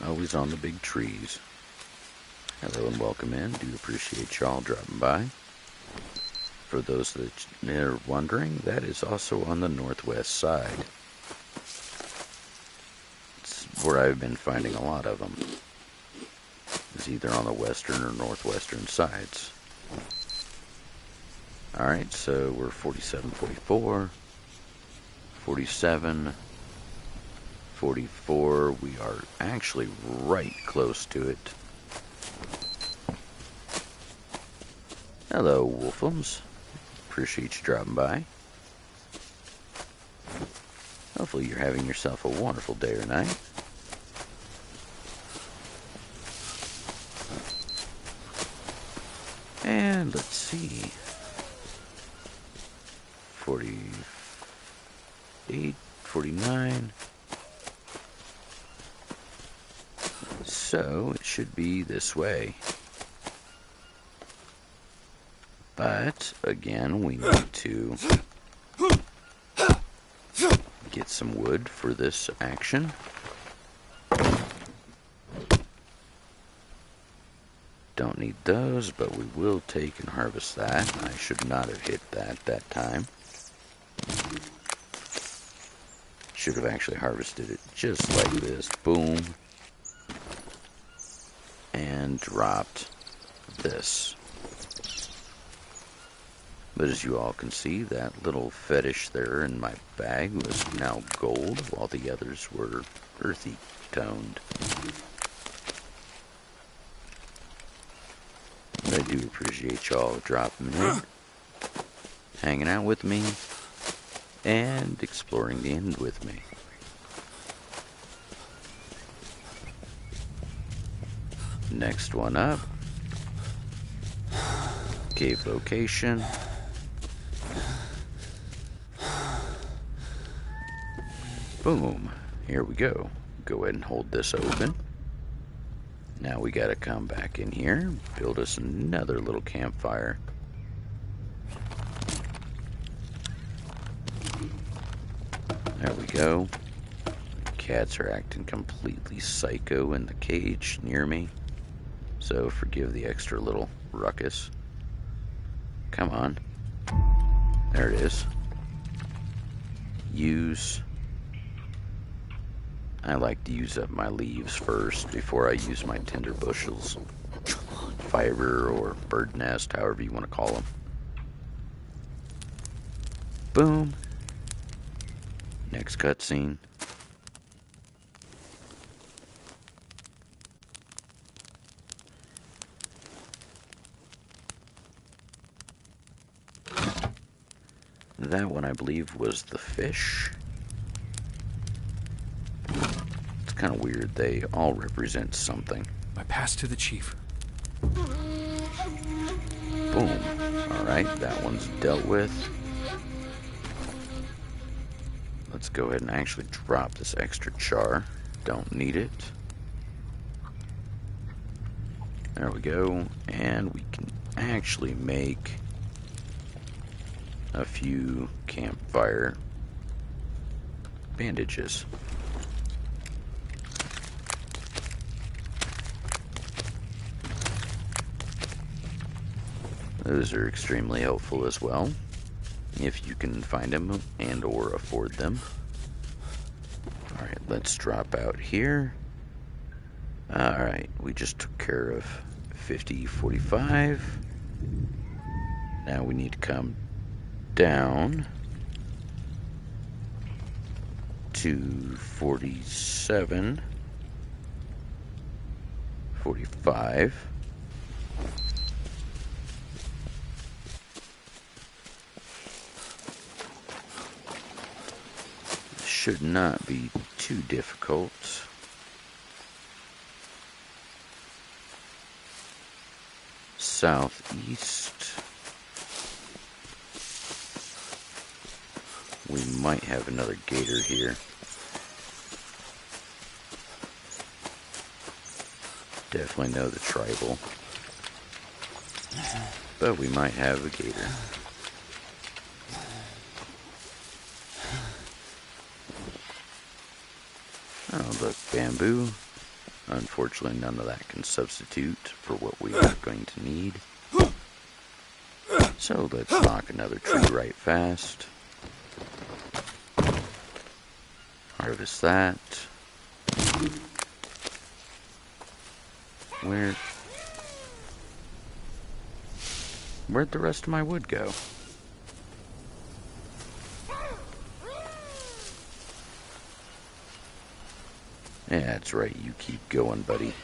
Always on the big trees. Hello and welcome in. Do appreciate y'all dropping by. For those that are wondering, that is also on the northwest side. It's where I've been finding a lot of them. It's either on the western or northwestern sides. Alright, so we're 47, 44, 47, 44. We are actually right close to it. Hello, Wolfums. Appreciate you dropping by. Hopefully you're having yourself a wonderful day or night. And let's see. 48, 49. So it should be this way. But again, we need to get some wood for this action. Don't need those, but we will take and harvest that. I should not have hit that time. Should have actually harvested it just like this. Boom. And dropped this. But as you all can see, that little fetish there in my bag was now gold, while the others were earthy toned. I do appreciate y'all dropping in, hanging out with me, and exploring the end with me. Next one up. Cave location. Boom. Here we go. Go ahead and hold this open. Now we gotta come back in here, build us another little campfire. There we go. Cats are acting completely psycho in the cage near me, so forgive the extra little ruckus. Come on. There it is. Use. I like to use up my leaves first before I use my tinder bushels, fiber, or bird nest, however you want to call them. Boom. Next cutscene. That one, I believe, was the fish. It's kind of weird. They all represent something.
My pass to the chief.
Boom. Alright, that one's dealt with. Let's go ahead and actually drop this extra char. Don't need it. There we go. And we can actually make a few campfire bandages. Those are extremely helpful as well, if you can find them and or afford them. Alright, let's drop out here. Alright, we just took care of 50, 45. Now we need to come down to 47, 45. Should not be too difficult. Southeast. We might have another gator here. Definitely know the tribal. But we might have a gator. Oh, look, bamboo. Unfortunately, none of that can substitute for what we are going to need. So let's knock another tree right fast. Harvest that. Where'd the rest of my wood go? Yeah, that's right. You keep going, buddy.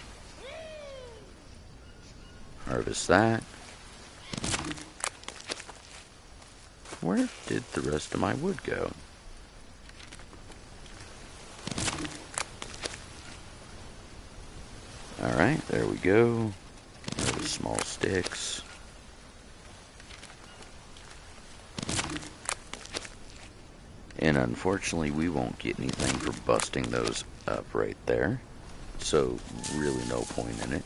Harvest that. Where did the rest of my wood go? Alright, there we go. Those small sticks. And unfortunately, we won't get anything for busting those up right there. So, really no point in it.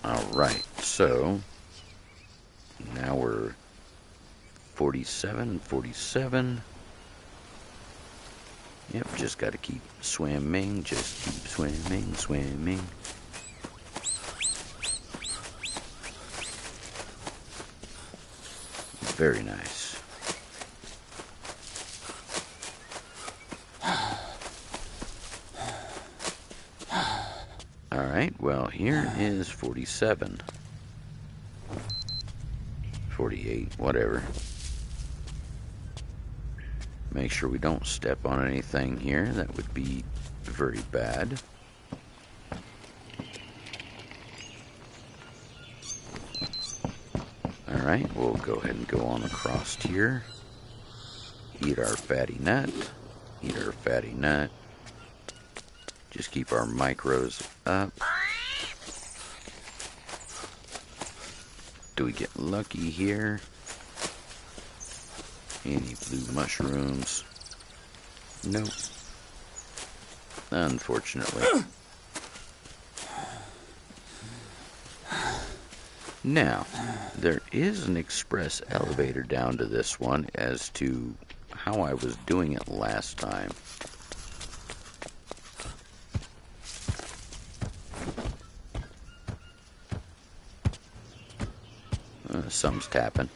Alright, so now we're 47 and 47. Yep, just gotta keep swimming, just keep swimming, swimming. Very nice. Alright, well, here is 47. 48, whatever. Make sure we don't step on anything here. That would be very bad. Alright, we'll go ahead and go on across here. Eat our fatty nut. Eat our fatty nut. Just keep our micros up. Do we get lucky here? Any blue mushrooms? Nope. Unfortunately. Now, there is an express elevator down to this one as to how I was doing it last time. Some's tapping.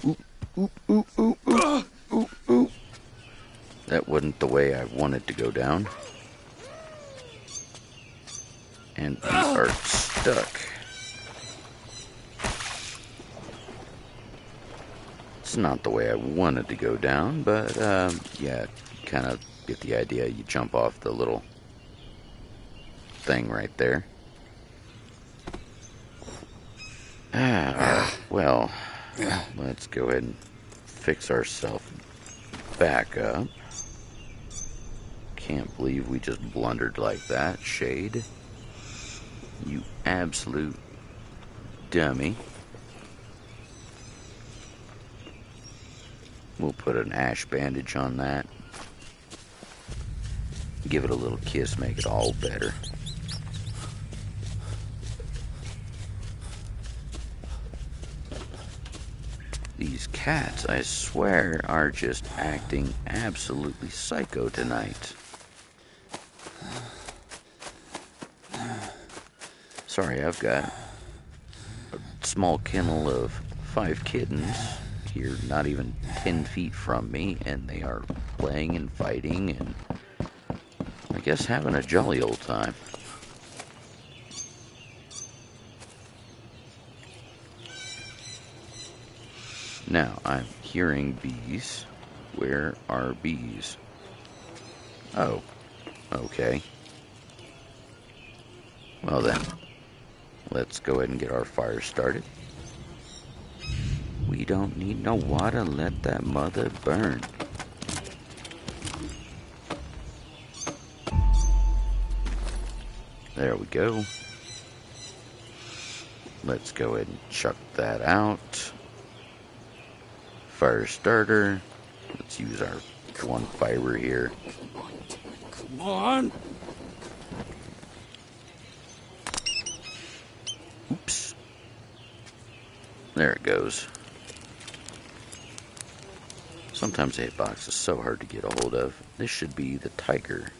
Oop, oop, oop, oop, oop, oop, oop. That wasn't the way I wanted to go down. And we are stuck. It's not the way I wanted to go down, but yeah, kind of get the idea. You jump off the little thing right there. Well, let's go ahead and fix ourselves back up. Can't believe we just blundered like that. Shade, you absolute dummy. We'll put an ash bandage on that. Give it a little kiss, make it all better. These cats, I swear, are just acting absolutely psycho tonight. Sorry, I've got a small kennel of 5 kittens here, not even 10 feet from me, and they are playing and fighting and I guess having a jolly old time. Now, I'm hearing bees. Where are bees? Oh, okay. Well then, let's go ahead and get our fire started. We don't need no water, let that mother burn. There we go. Let's go ahead and chuck that out. Fire starter. Let's use our one fiber here.
Come on.
Oops. There it goes. Sometimes the hitbox is so hard to get a hold of. This should be the tiger.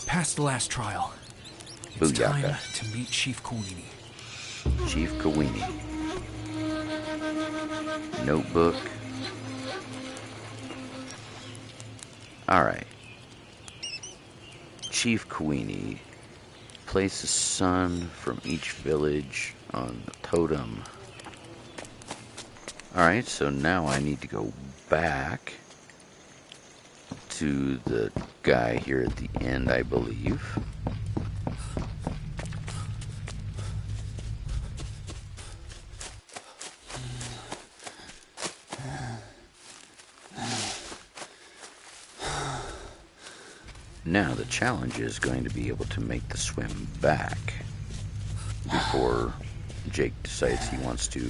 Past the last trial. It's
Booyaka.
time to meet Chief Kawini.
Chief Kawini. Notebook. Alright. Chief Kawini. Place a sun from each village on the totem. Alright, so now I need to go back to the guy here at the end, I believe. Now the challenge is going to be able to make the swim back before Jake decides he wants to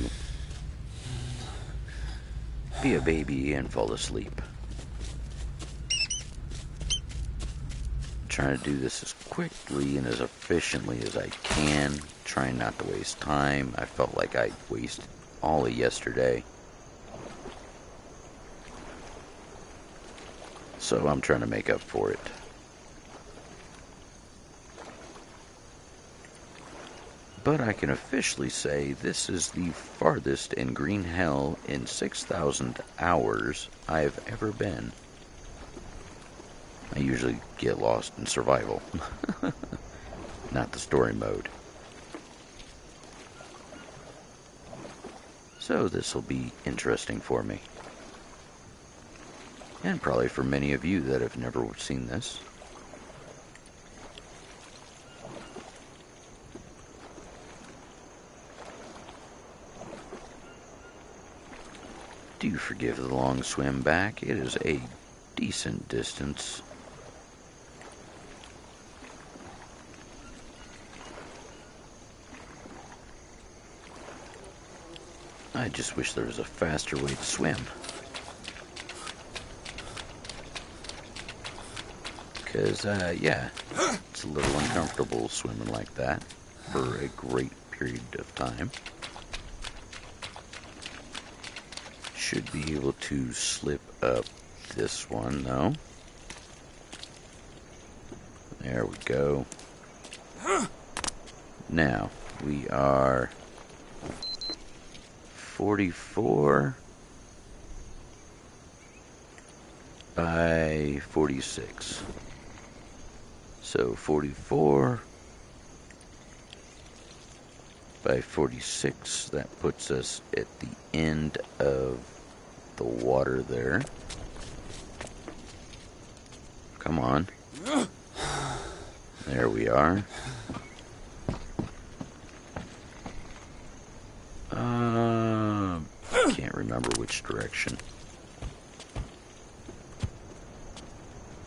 be a baby and fall asleep. Trying to do this as quickly and as efficiently as I can, trying not to waste time. I felt like I wasted all of yesterday. So I'm trying to make up for it. But I can officially say this is the farthest in Green Hell in 6,000 hours I've ever been. I usually get lost in survival, not the story mode. So this will be interesting for me. And probably for many of you that have never seen this. Do forgive the long swim back. It is a decent distance. I just wish there was a faster way to swim. Because, yeah, it's a little uncomfortable swimming like that for a great period of time. Should be able to slip up this one, though. There we go. Now, we are 44 by 46. So 44 by 46, that puts us at the end of the water there. Come on. There we are. Can't remember which direction.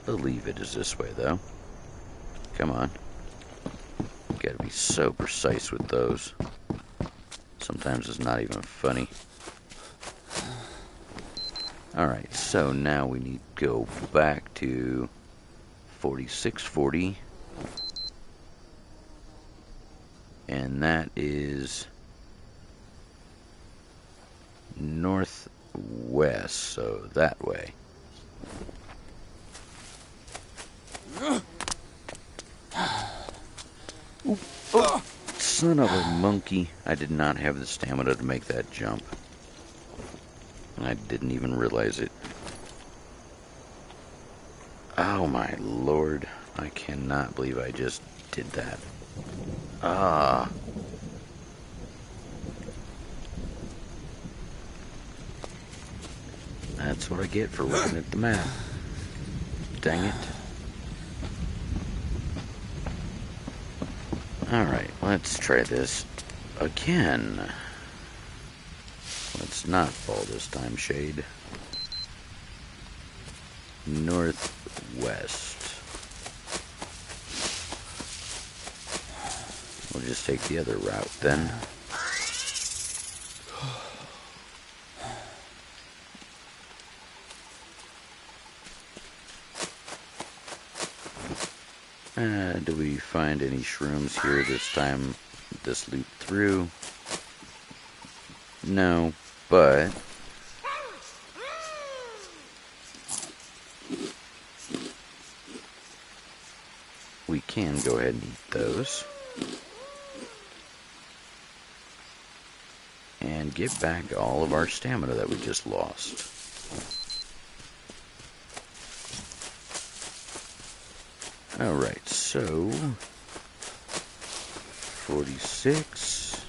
Believe it is this way, though. Come on. Gotta be so precise with those. Sometimes it's not even funny. Alright, so now we need to go back to 4640. And that is northwest, so that way. Oh, son of a monkey. I did not have the stamina to make that jump. I didn't even realize it. Oh my lord. I cannot believe I just did that. Ah. That's what I get for looking at the map. Dang it. Alright, let's try this again. Let's not fall this time, Shade. Northwest. We'll just take the other route then. Do we find any shrooms here this time, this loop through? No, but we can go ahead and eat those. And get back all of our stamina that we just lost. Alright, so 46.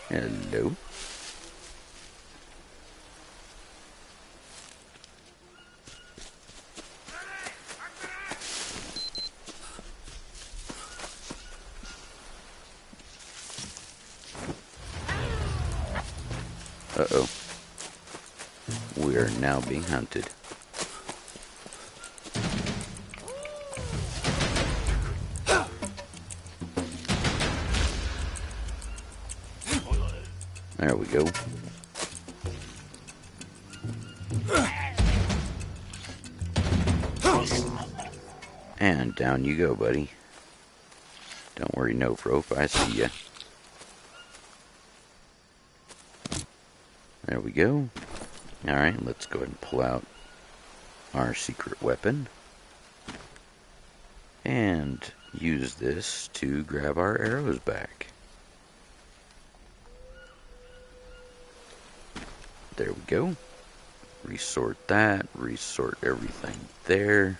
Hello. Uh-oh. We are now being hunted. There we go. And down you go, buddy. Don't worry, no rope, I see ya. There we go. Alright, let's go ahead and pull out our secret weapon. And use this to grab our arrows back. There we go. Resort that, resort everything there.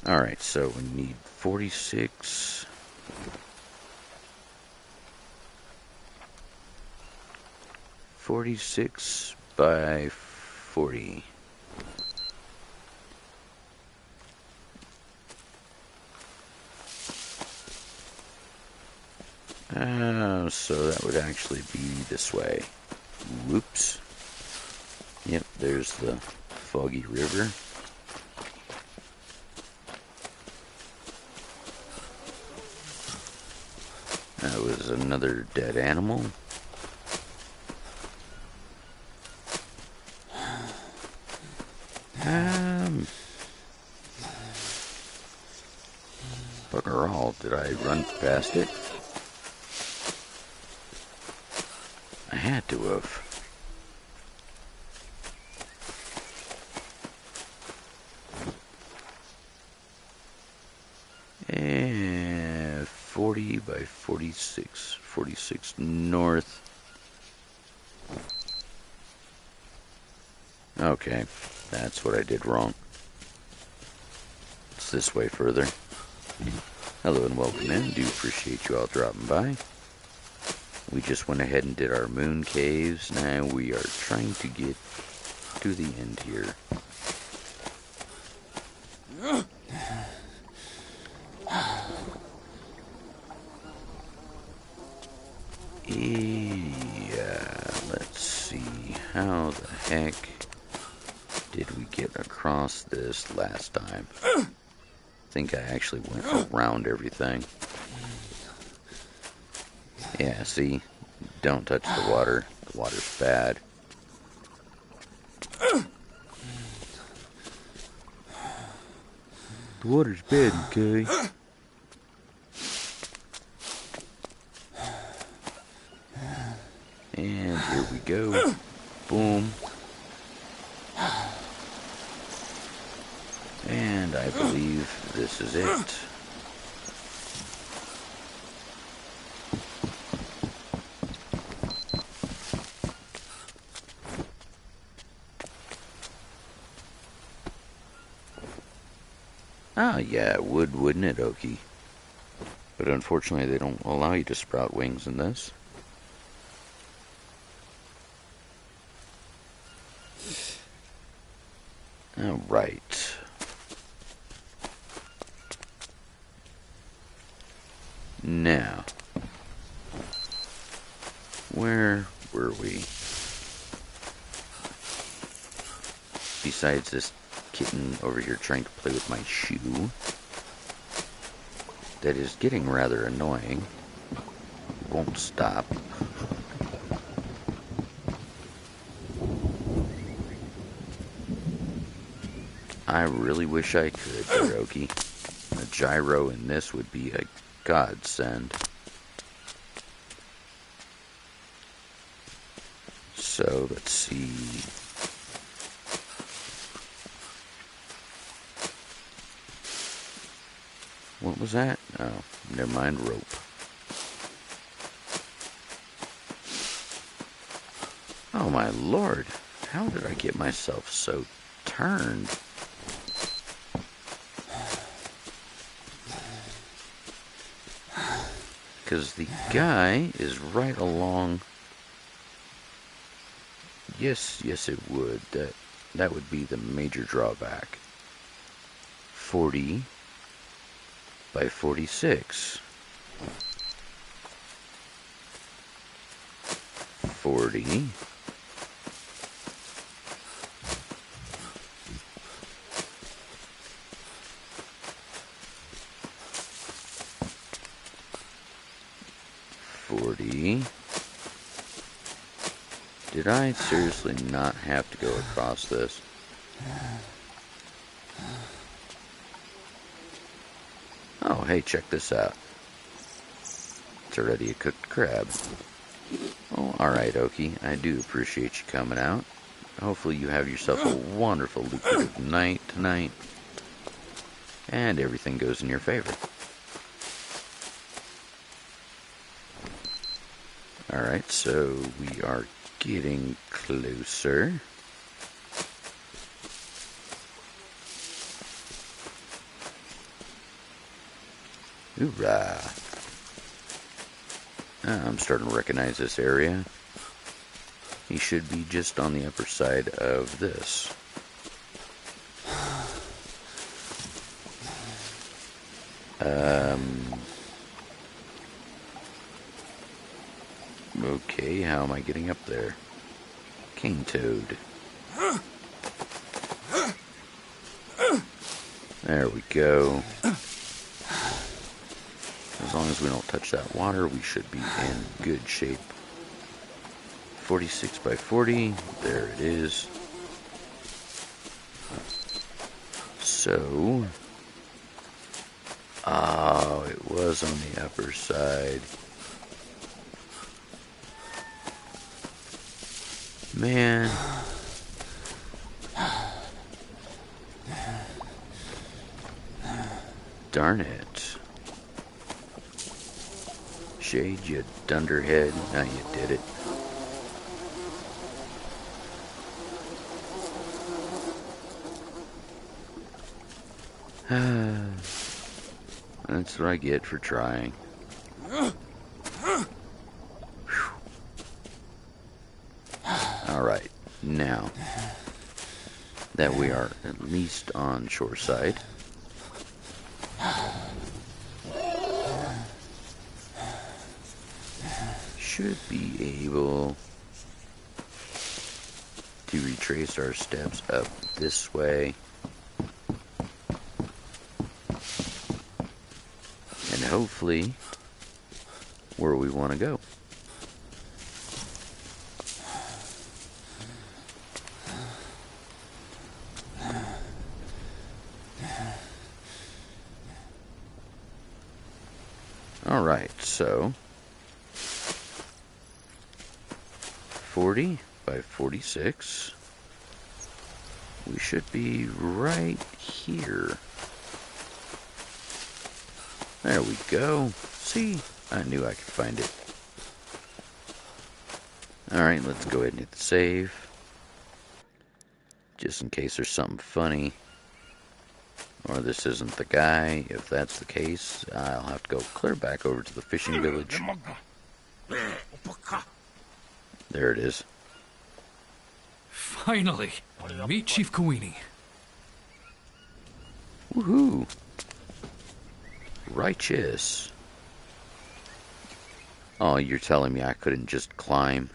Alright, so we need 46. .46 by 40. So that would actually be this way. Whoops. Yep, there's the foggy river. That was another dead animal. Bugger all, did I run past it? I had to have. And 40 by 46. 46 north. Okay, that's what I did wrong. It's this way further. Hello and welcome in. Do appreciate you all dropping by. We just went ahead and did our moon caves. Now we are trying to get to the end here. Yeah, let's see. How the heck did we get across this last time? I think I actually went around everything. Yeah, see? Don't touch the water. The water's bad. The water's bad, okay? And here we go. Boom. And I believe this is it. Ah, yeah, it would, wouldn't it, Okie? But unfortunately, they don't allow you to sprout wings in this. Alright. Now, where were we? Besides this kitten over here trying to play with my shoe, that is getting rather annoying. won't stop. I really wish I could, Hiroki. A gyro in this would be a godsend. So, let's see. What was that? Oh, never mind, rope. Oh my lord, how did I get myself so turned? Because the guy is right along. Yes, it would. That would be the major drawback. 40 by 46. 40. Did I seriously not have to go across this? Oh, hey, check this out. It's already a cooked crab. Oh, alright, Oki. I do appreciate you coming out. Hopefully you have yourself a wonderful, lucrative night tonight. And everything goes in your favor. Alright, so we are getting closer. Hoorah! I'm starting to recognize this area. He should be just on the upper side of this. Okay, how am I getting up there? King Toad. There we go. As long as we don't touch that water, we should be in good shape. 46 by 40. There it is. So... oh, it was on the upper side. Man. Darn it. Shade, you dunderhead. Now you did it. That's what I get for trying. Alright, now that we are at least on shore side, should be able to retrace our steps up this way. And hopefully where we want to go. Alright, so 40 by 46. We should be right here. There we go. See? I knew I could find it. Alright, let's go ahead and hit the save. Just in case there's something funny. Or this isn't the guy. If that's the case, I'll have to go clear back over to the fishing village. There it is.
Finally! Meet Chief Kawini.
Woohoo! Righteous. Oh, you're telling me I couldn't just climb?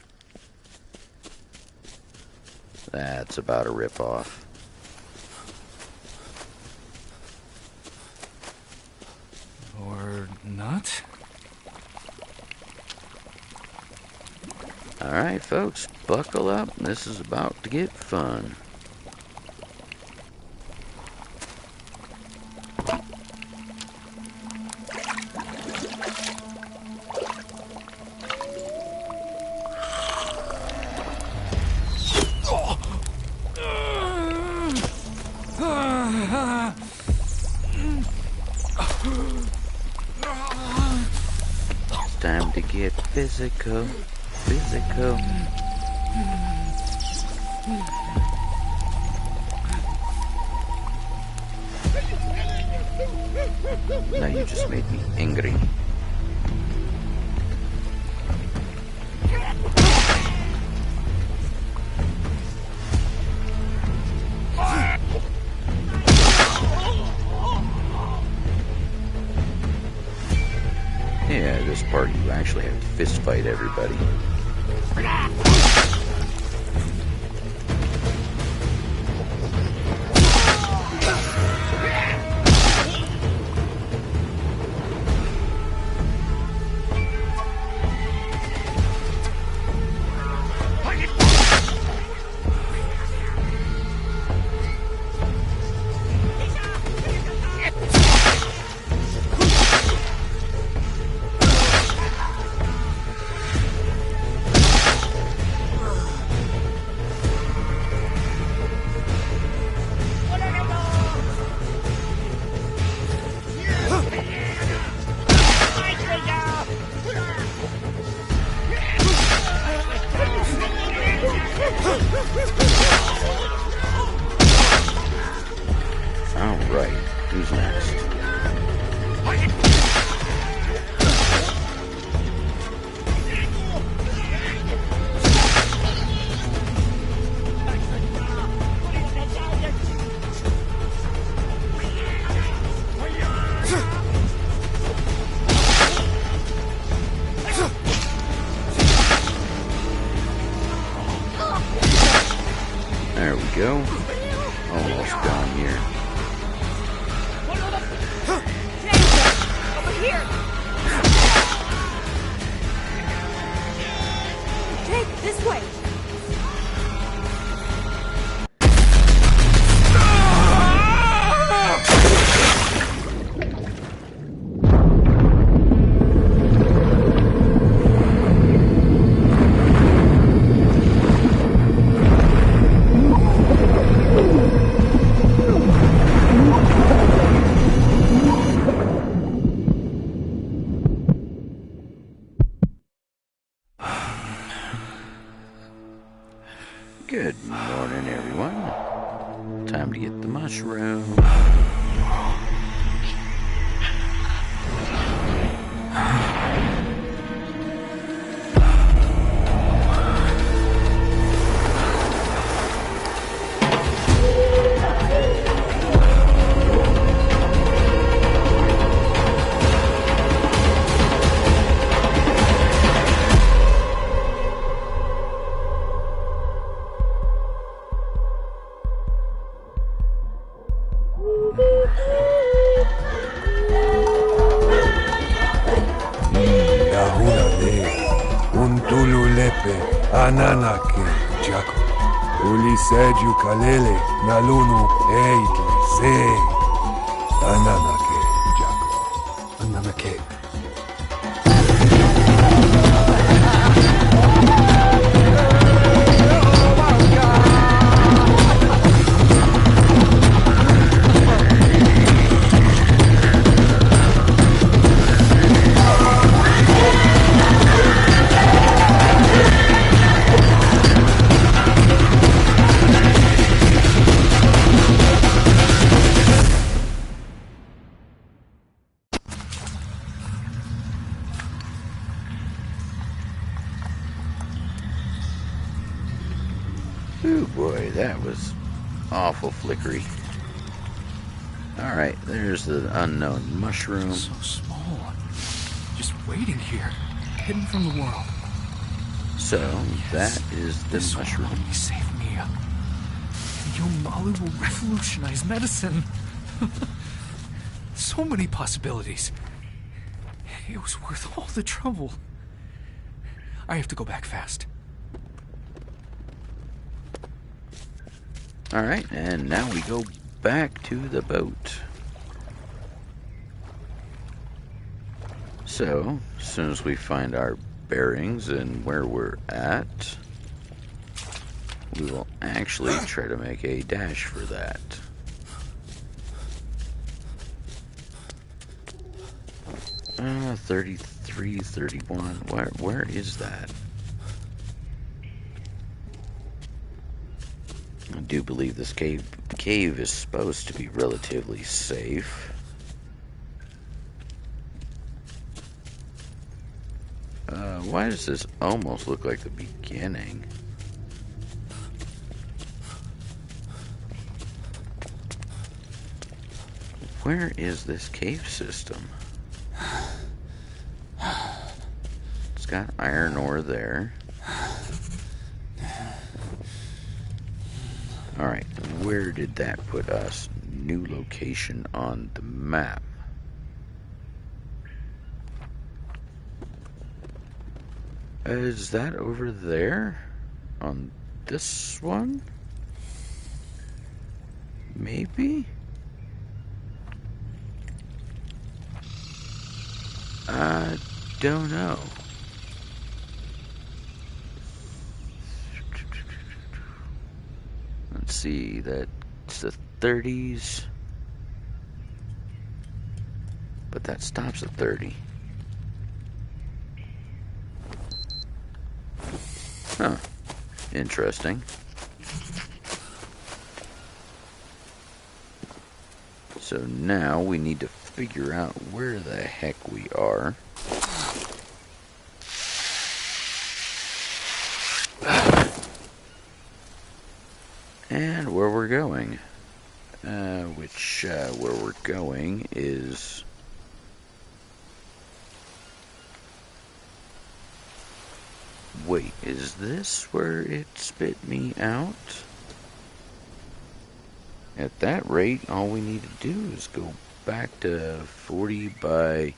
That's about a ripoff.
Or not?
Alright, folks, buckle up. This is about to get fun. Time to get physical. Now you just made me angry. Yeah, this part you actually have to fist fight everybody. Alright, who's next? There we go. Almost done here.
Over here! Jake, this way!
Good morning, everyone. Time to get the mushroom.
Ananake, Jaco. Uliseju kalele, nalunu, eitle, se. Ananake, Jaco. Ananake.
Ooh boy, that was awful flickery. Alright, there's the unknown mushroom.
So small. Just waiting here, hidden from the world.
So, that is the
This
mushroom.
will only save me. Yomalu will revolutionize medicine. So many possibilities. It was worth all the trouble. I have to go back fast.
Alright, and now we go back to the boat. So, as soon as we find our bearings and where we're at, we will actually try to make a dash for that. Uh, 33, 31. Where is that? I do believe this cave is supposed to be relatively safe. Why does this almost look like the beginning? Where is this cave system? It's got iron ore there. Alright, where did that put us? New location on the map. Is that over there? On this one? Maybe? I don't know. Let's see, that's the 30s. But that stops at 30. Huh. Interesting. So now we need to figure out where the heck we are. And where we're going. Where we're going is... Wait, is this where it spit me out? At that rate, all we need to do is go back to 40 by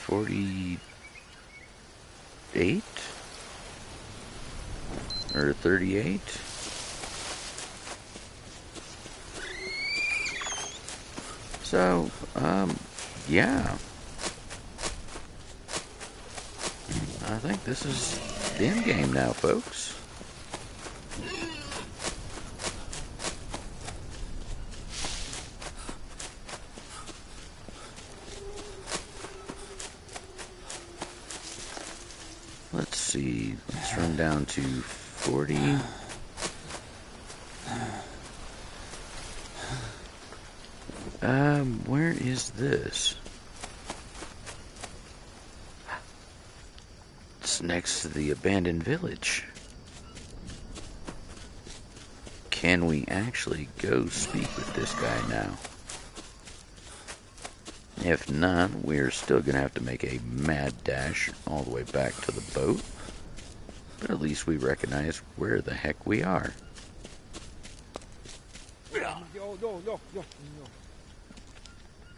48? Or 38? So, yeah. I think this is the end game now, folks. Let's see. Let's run down to 40. Where is this? It's next to the abandoned village. Can we actually go speak with this guy now? If not, we're still going to have to make a mad dash all the way back to the boat. But at least we recognize where the heck we are.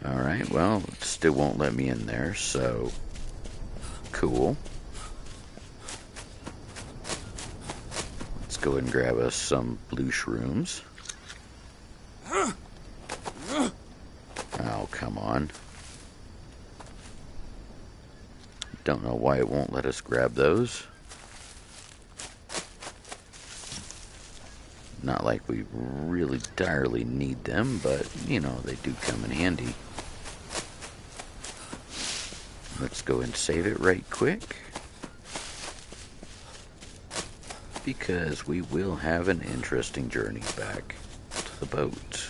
Alright, well, it still won't let me in there, so... Cool. Let's go ahead and grab us some blue shrooms. Oh, come on. Don't know why it won't let us grab those. Not like we really direly need them, but, you know, they do come in handy. Let's go and save it right quick. Because we will have an interesting journey back to the boat.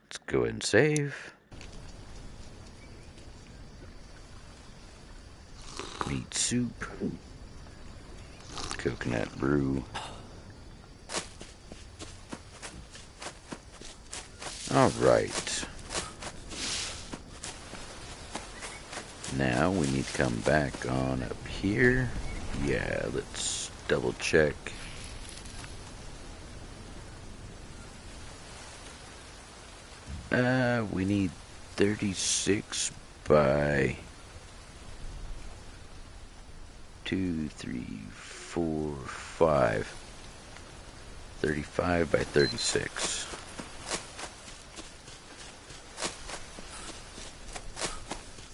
Let's go ahead and save. Meat soup. Coconut brew. Alright. Now we need to come back on up here. Yeah, let's double check. We need 36 by 2, 3, 4, 5. 35 by 36.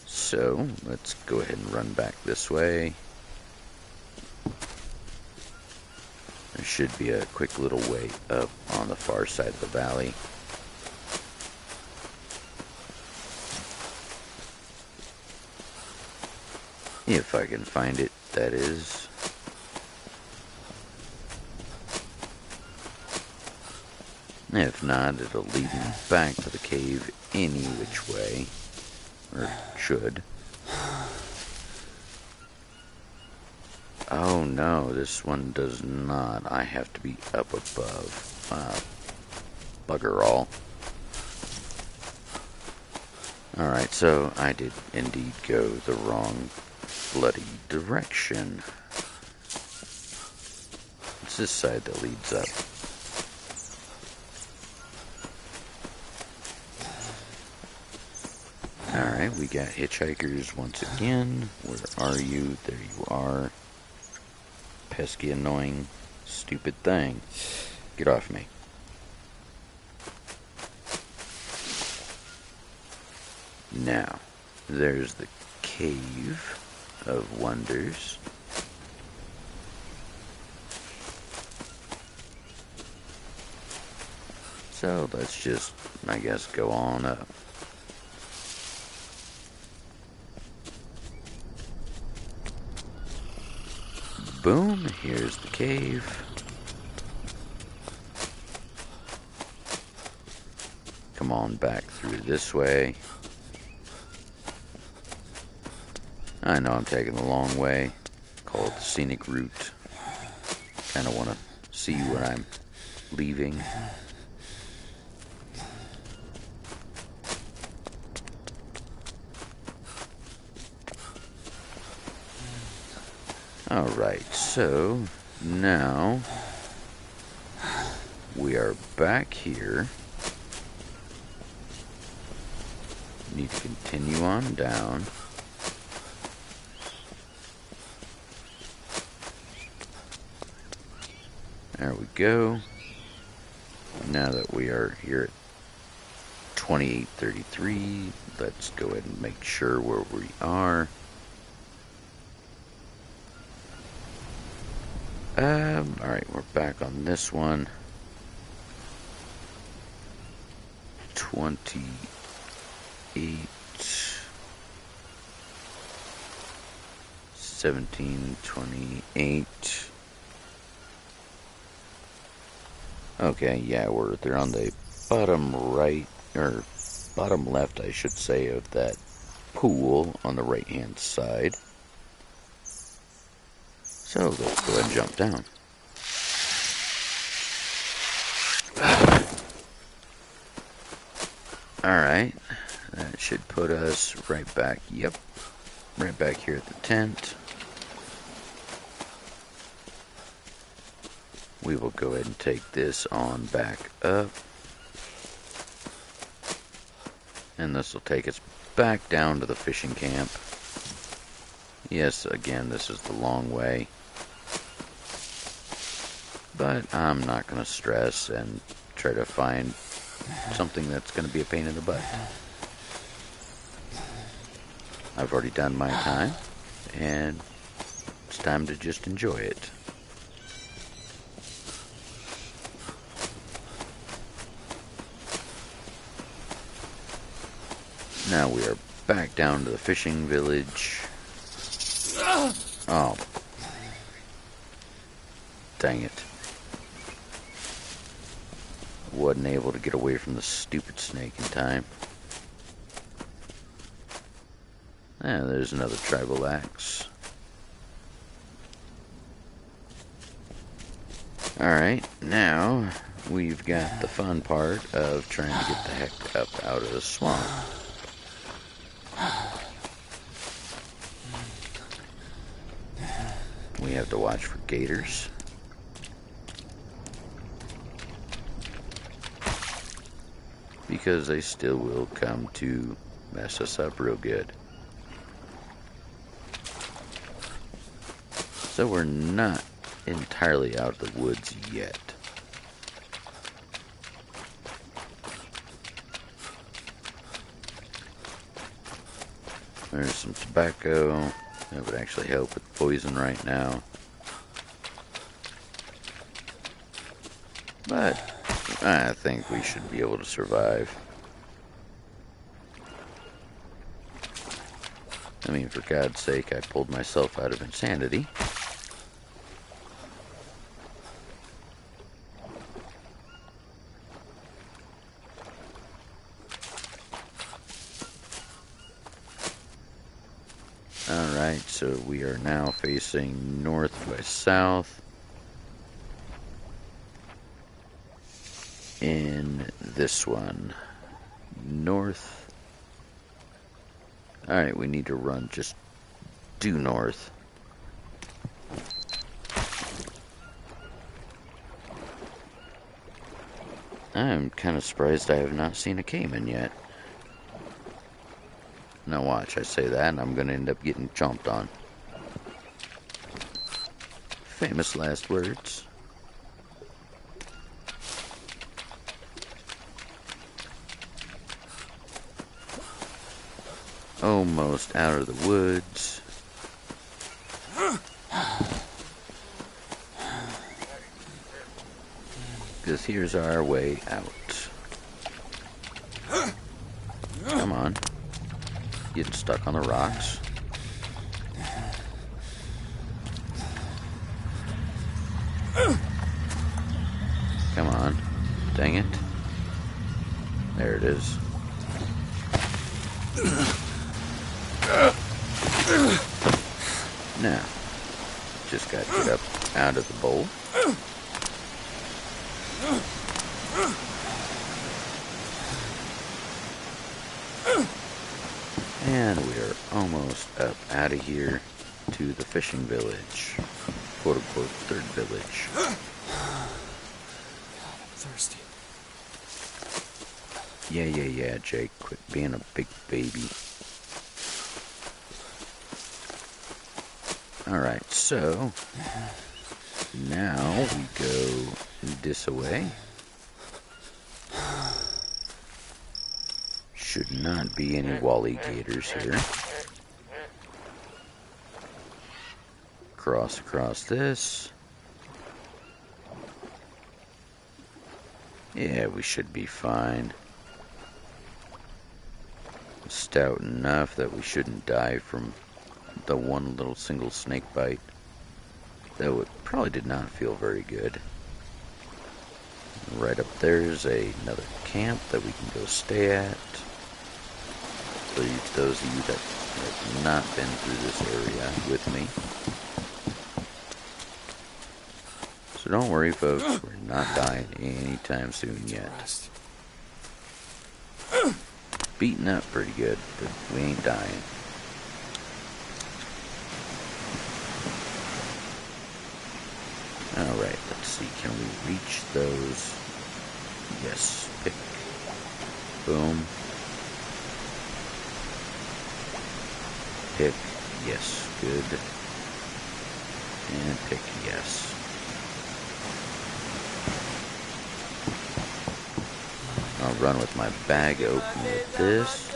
So, let's go ahead and run back this way. There should be a quick little way up on the far side of the valley. If I can find it, that is. If not, it'll lead me back to the cave any which way. Or should. Oh no, this one does not. I have to be up above. Bugger all. Alright, so I did indeed go the wrong bloody direction. It's this side that leads up. Alright, we got hitchhikers once again. Where are you? There you are. Pesky, annoying, stupid thing. Get off me. Now, there's the Cave of Wonders. So, let's just, I guess, go on up. Boom, here's the cave. Come on back through this way. I know I'm taking the long way. Call it the scenic route. Kind of want to see where I'm leaving. Alright, so now we are back here. Need to continue on down. There we go. Now that we are here at 2833, let's go ahead and make sure where we are. Alright, we're back on this one. 28. 1728. Okay, yeah, they're on the bottom right, or bottom left, I should say, of that pool on the right hand side. So let's go ahead and jump down. Alright, that should put us right back, yep, right back here at the tent. We will go ahead and take this on back up. And this will take us back down to the fishing camp. Yes, again, this is the long way. But I'm not going to stress and try to find something that's going to be a pain in the butt. I've already done my time, and it's time to just enjoy it. Now we are back down to the fishing village. Oh. Dang it. Wasn't able to get away from the stupid snake in time. Ah, there's another tribal axe. Alright, now we've got the fun part of trying to get the heck up out of the swamp. We have to watch for gators. Because they still will come to mess us up real good. So we're not entirely out of the woods yet. There's some tobacco. That would actually help with poison right now. But I think we should be able to survive. I mean, for God's sake, I pulled myself out of insanity. Alright, so we are now facing north by south in this one. North. Alright, we need to run just due north. I'm kind of surprised I have not seen a caiman yet. Now watch, I say that and I'm going to end up getting chomped on. Famous last words. Almost out of the woods. Because here's our way out. Come on. Getting stuck on the rocks. Come on. Dang it. There it is. Now, just got to get up out of the bowl. And we're almost up out of here to the fishing village. Quote unquote, third village.
Thirsty.
Yeah, Jake. Quit being a big baby. Alright, so now we go this way. Should not be any wally gators here. Across this. Yeah, we should be fine. Stout enough that we shouldn't die from the one little single snake bite. Though it probably did not feel very good. Right up there's another camp that we can go stay at. For those of you that have not been through this area with me. So don't worry, folks, we're not dying anytime soon yet. Beaten up pretty good, but we ain't dying. Alright, let's see, can we reach those? Yes, pick. Boom. Pick, yes, good. And pick, yes. I'll run with my bag open with this.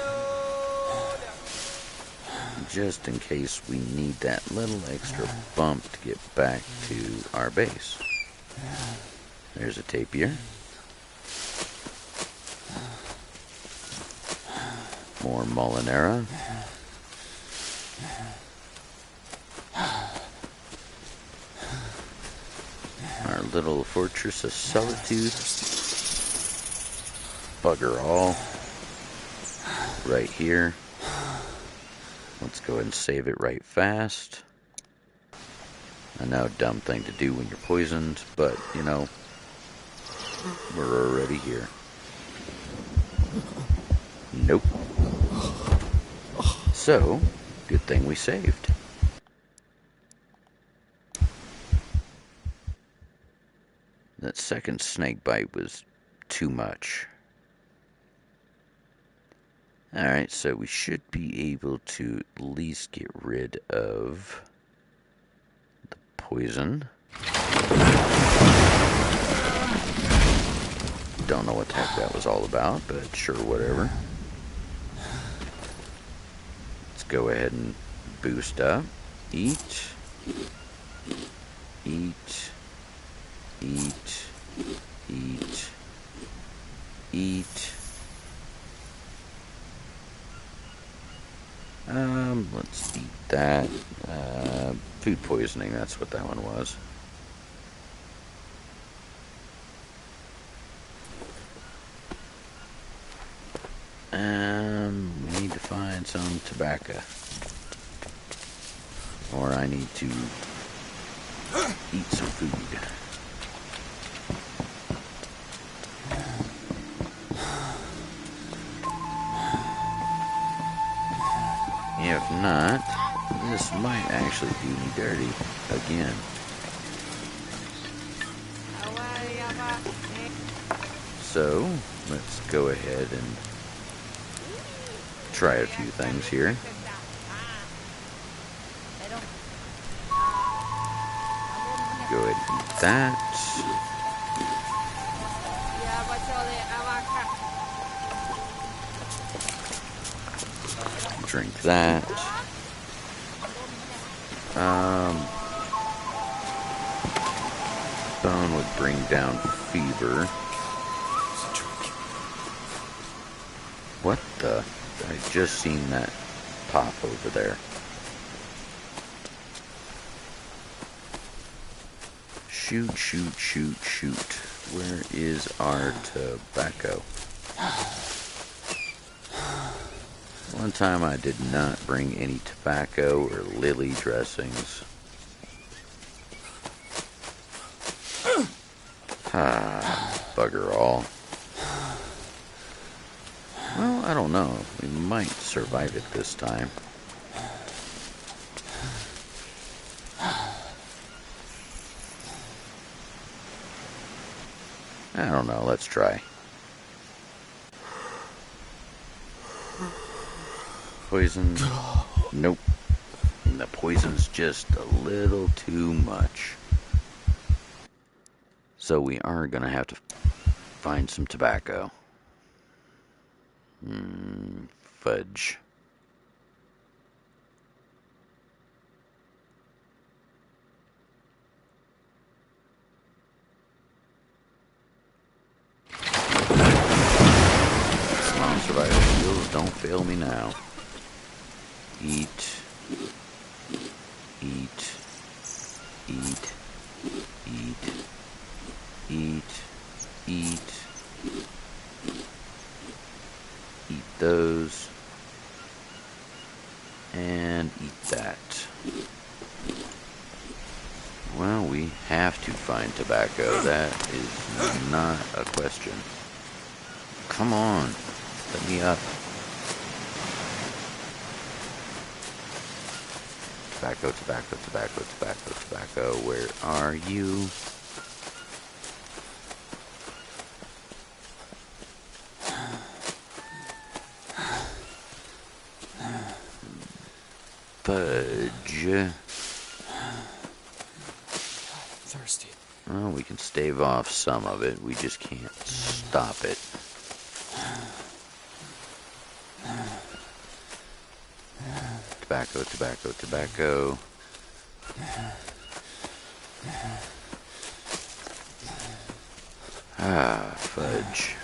Just in case we need that little extra bump to get back to our base. There's a tapir. More Molinera. Our little fortress of solitude. Bugger all. Right here. Let's go ahead and save it right fast. I know, dumb thing to do when you're poisoned, but, you know, we're already here. Nope. So, good thing we saved. That second snake bite was too much. Alright, so we should be able to at least get rid of the poison. Don't know what the heck that was all about, but sure, whatever. Let's go ahead and boost up. Eat. Eat. Eat. Eat. Eat. Let's eat that. Food poisoning, that's what that one was. We need to find some tobacco. Or I need to eat some food. If not, this might actually do me dirty again. So, let's go ahead and try a few things here. Go ahead and eat that. Drink that. Bone would bring down fever. What the? I just seen that pop over there. Shoot, shoot, shoot, shoot. Where is our tobacco? One time I did not bring any tobacco or lily dressings. Bugger all. Well, I don't know. We might survive it this time. I don't know. Let's try. Poison. Nope. The poison's just a little too much. So we are going to have to find some tobacco. Fudge. Come on, survival skills, don't fail me now. Eat. Eat. Eat. Eat. Eat. Eat. Eat those. And eat that. Well, we have to find tobacco. That is not a question. Come on. Let me up. Tobacco, tobacco, tobacco, tobacco, tobacco. Where are you? Fudge.
Thirsty.
Well, we can stave off some of it. We just can't stop it. Tobacco, tobacco, tobacco. Fudge.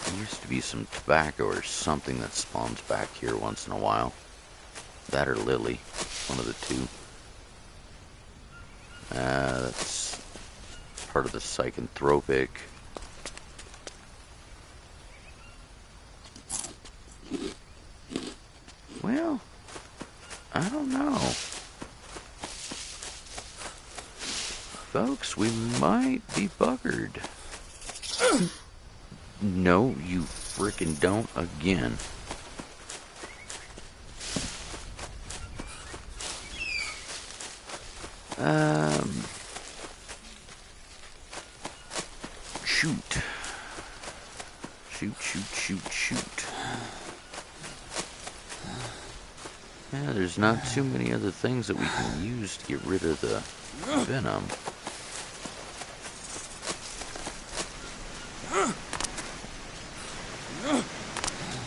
There used to be some tobacco or something that spawns back here once in a while. That or lily. One of the two. That's part of the psychonthropic. Well, I don't know. Folks, we might be buggered. No, you frickin' don't again. Shoot. Shoot, shoot, shoot, shoot. Yeah, there's not too many other things that we can use to get rid of the venom.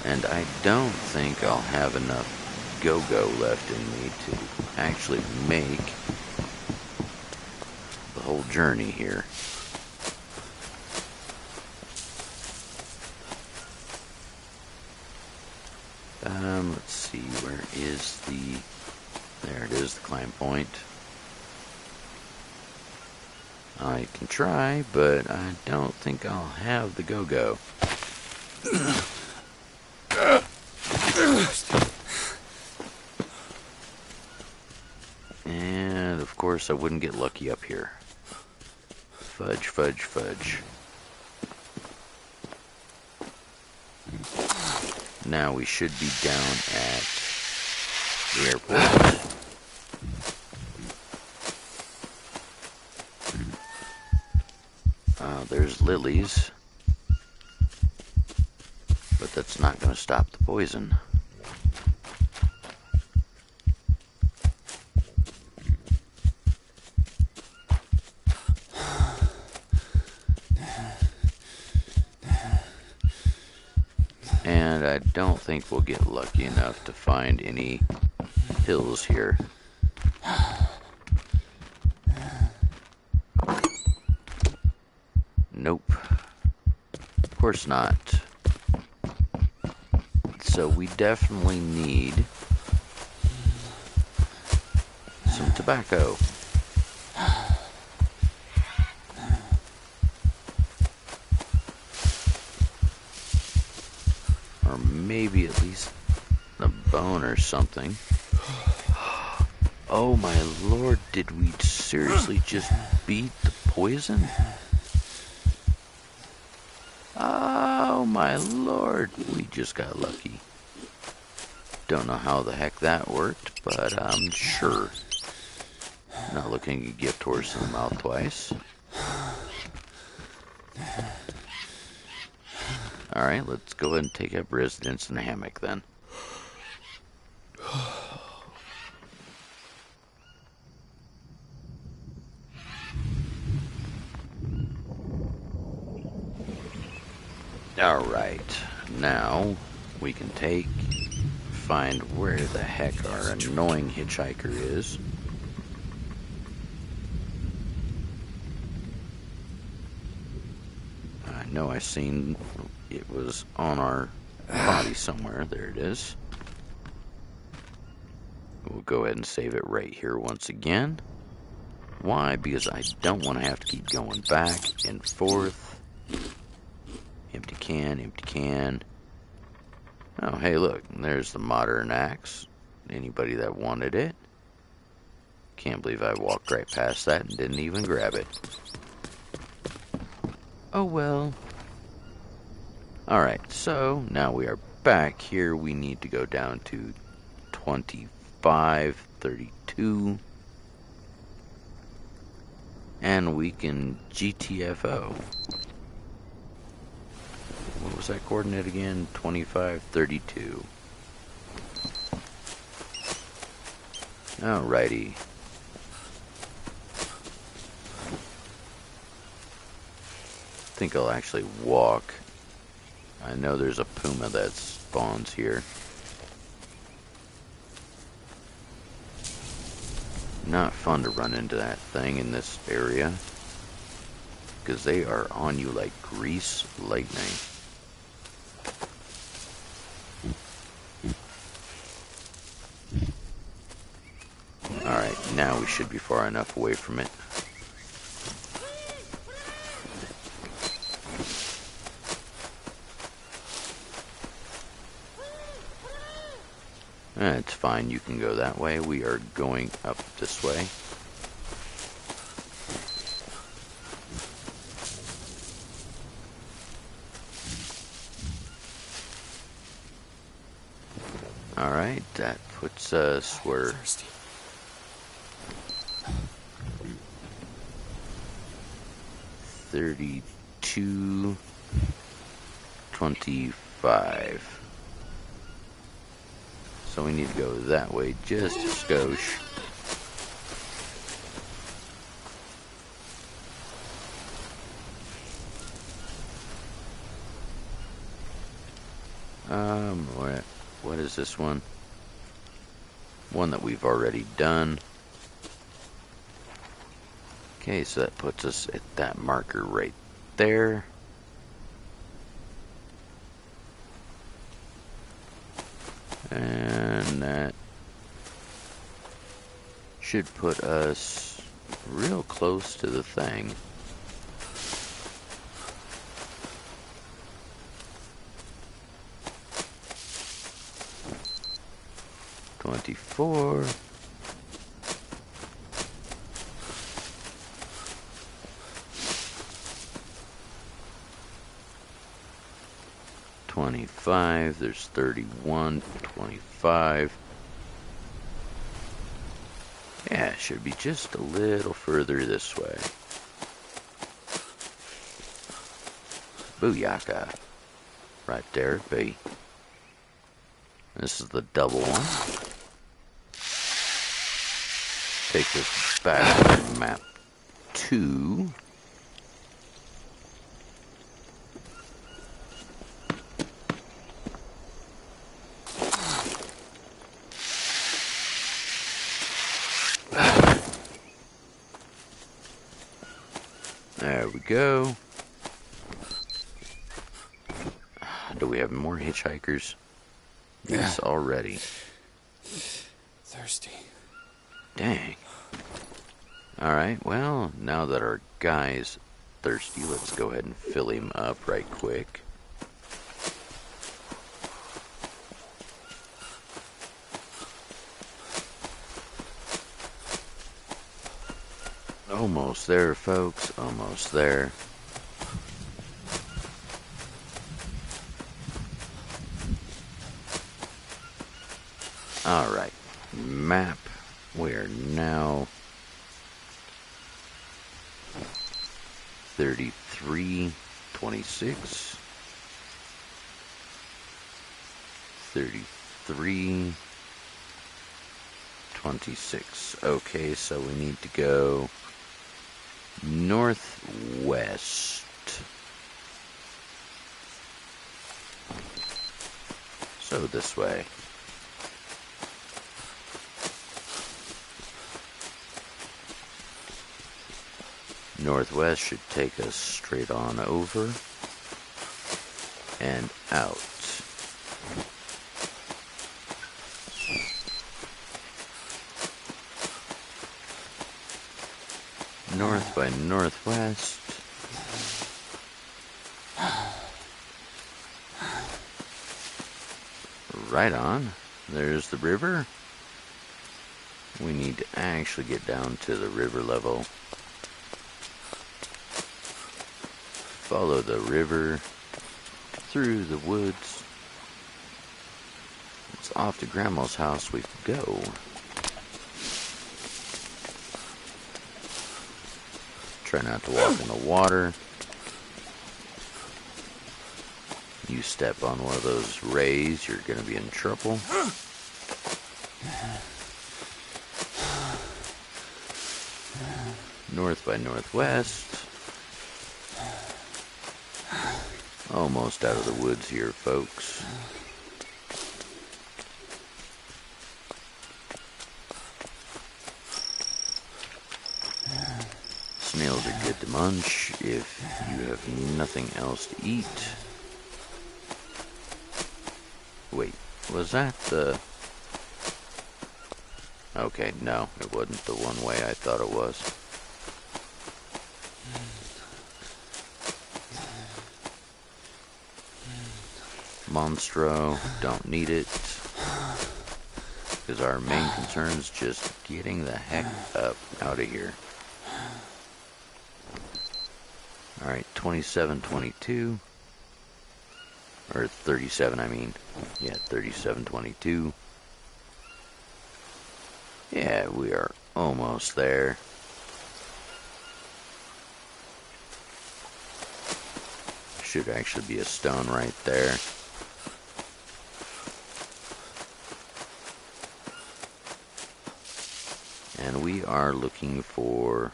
And I don't think I'll have enough go-go left in me to actually make the whole journey here. Let's see, where is there it is, the climb point. I can try, but I don't think I'll have the go-go. And, of course, I wouldn't get lucky up here. Fudge, fudge, fudge. Now we should be down at the airport. There's lilies. But that's not going to stop the poison. And I don't think we'll get lucky enough to find any hills here. Nope. Of course not. So we definitely need some tobacco. Or maybe at least a bone or something. Oh my lord, did we seriously just beat the poison? Oh my lord, we just got lucky. Don't know how the heck that worked, but I'm sure. Not looking to gift horse in the mouth twice. Alright, let's go ahead and take up residence in a hammock then. Alright, now we can find where the heck our annoying hitchhiker is. I know I seen it was on our body somewhere. There it is. We'll go ahead and save it right here once again. Why? Because I don't want to have to keep going back and forth. Empty can, empty can. Oh, hey, look, there's the modern axe. Anybody that wanted it. Can't believe I walked right past that and didn't even grab it. Oh, well. Alright, so now we are back here. We need to go down to 2532. And we can GTFO. What was that coordinate again? 2532. Alrighty. I think I'll actually walk. I know there's a puma that spawns here. Not fun to run into that thing in this area, because they are on you like grease lightning. Alright, now we should be far enough away from it. It's fine, you can go that way. We are going up this way. Alright, that puts us where... 32.25. So So we need to go that way just a skosh. What is this one? One that we've already done. Okay, so that puts us at that marker right there. And that should put us real close to the thing. $24. $25. There's 31. 25. Yeah, it should be just a little further this way. Booyaka. Right there, B. This is the double one. Take this back to map 2. There we go. Do we have more hitchhikers? Yes, already.
Thirsty.
Dang. Alright, well, now that our guy's thirsty, let's go ahead and fill him up right quick. Almost there, folks. Almost there. Alright. Map. We are now 33:26. 33:26. Okay, so we need to go northwest. So this way. Northwest should take us straight on over and out. North by northwest. Right on. There's the river. We need to actually get down to the river level. Follow the river through the woods. It's off to Grandma's house we go. Try not to walk in the water. You step on one of those rays, you're going to be in trouble. North by northwest. Almost out of the woods here, folks. Snails are good to munch if you have nothing else to eat. Wait, was that the... Okay, no, it wasn't the one way I thought it was. Monstro, don't need it. Because our main concern is just getting the heck up out of here. Alright, 27:22. Or 37, I mean. Yeah, 37:22. Yeah, we are almost there. Should actually be a stone right there. we are looking for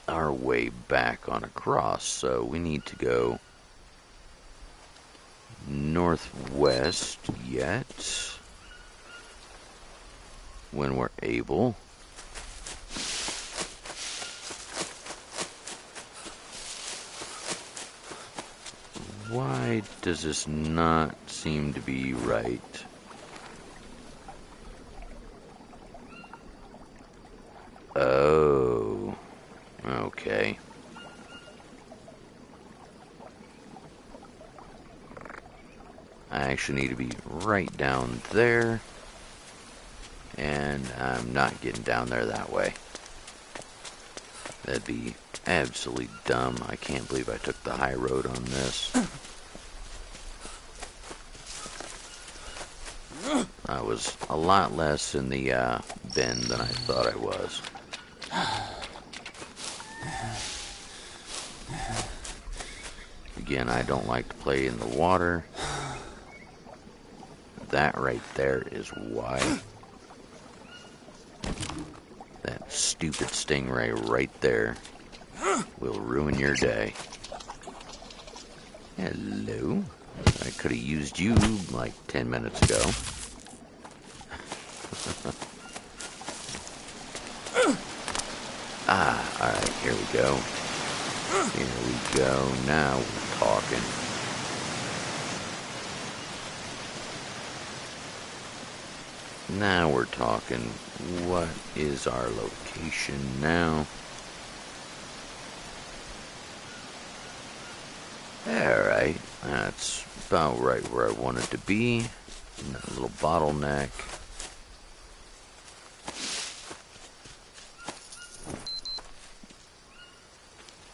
our way back on across, so we need to go northwest yet when we're able. Why does this not seem to be right? Oh, okay. I actually need to be right down there, and I'm not getting down there that way. That'd be absolutely dumb. I can't believe I took the high road on this. I was a lot less in the bend than I thought I was. Again, I don't like to play in the water. That right there is why. That stupid stingray right there will ruin your day. Hello. I could have used you like 10 minutes ago. Alright, here we go. Here we go. Now we're talking. Now we're talking. What is our location now? Alright, that's about right where I want it to be. And that little bottleneck.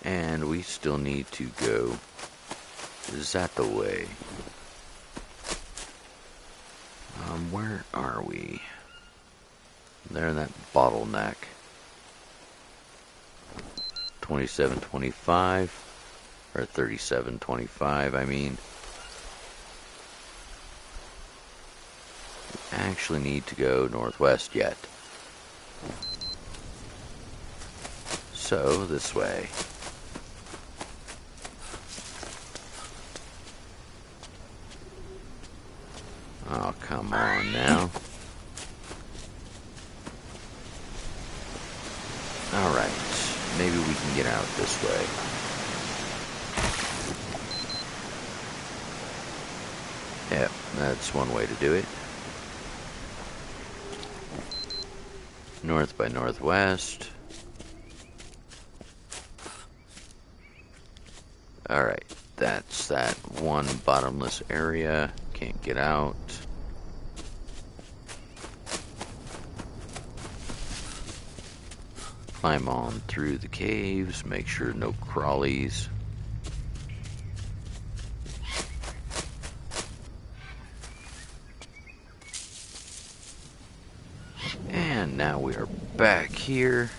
And we still need to go. Is that the way? Where are we? There, that bottleneck. 2725. Or 3725, I mean. We actually need to go northwest yet. So, this way. Oh, come on now. Alright, maybe we can get out this way. Yep, that's one way to do it. North by northwest. Alright, that's that one bottomless area. Can't get out. Climb on through the caves, make sure no crawlies. And now we are back here.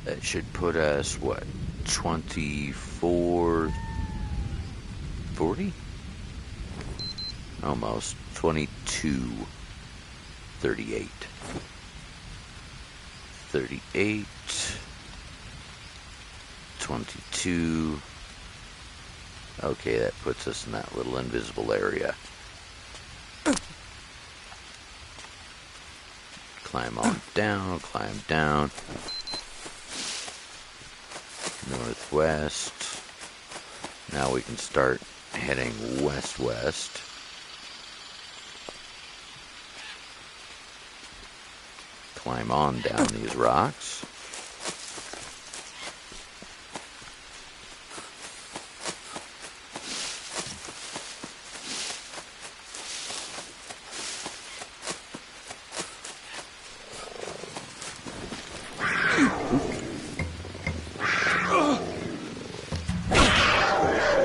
That should put us, what, 2440? Almost 2238. 38 22. Okay, that puts us in that little invisible area. Climb on down, climb down. Northwest. Now we can start heading west-west. Climb on down these rocks.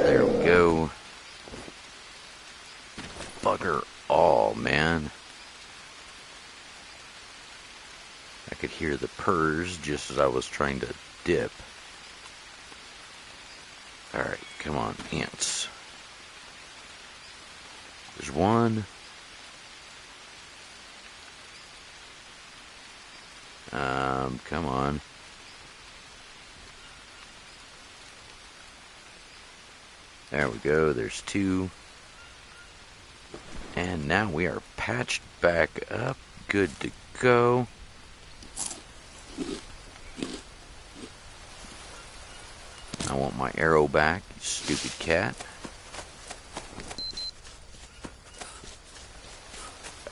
There we go. Bugger all, man. I could hear the purrs just as I was trying to dip. Alright, come on, ants. There's one. Come on. There we go, there's two. And now we are patched back up, good to go. I want my arrow back, you stupid cat.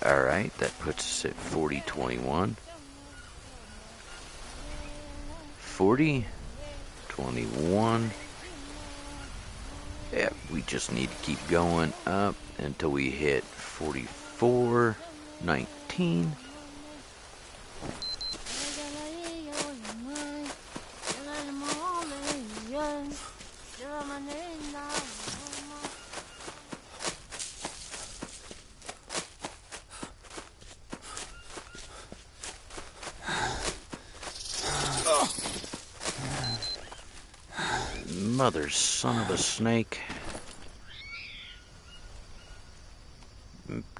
Alright, that puts us at 40-21. 40, 21. Yeah, we just need to keep going up until we hit 44, 19. Mother son of a snake.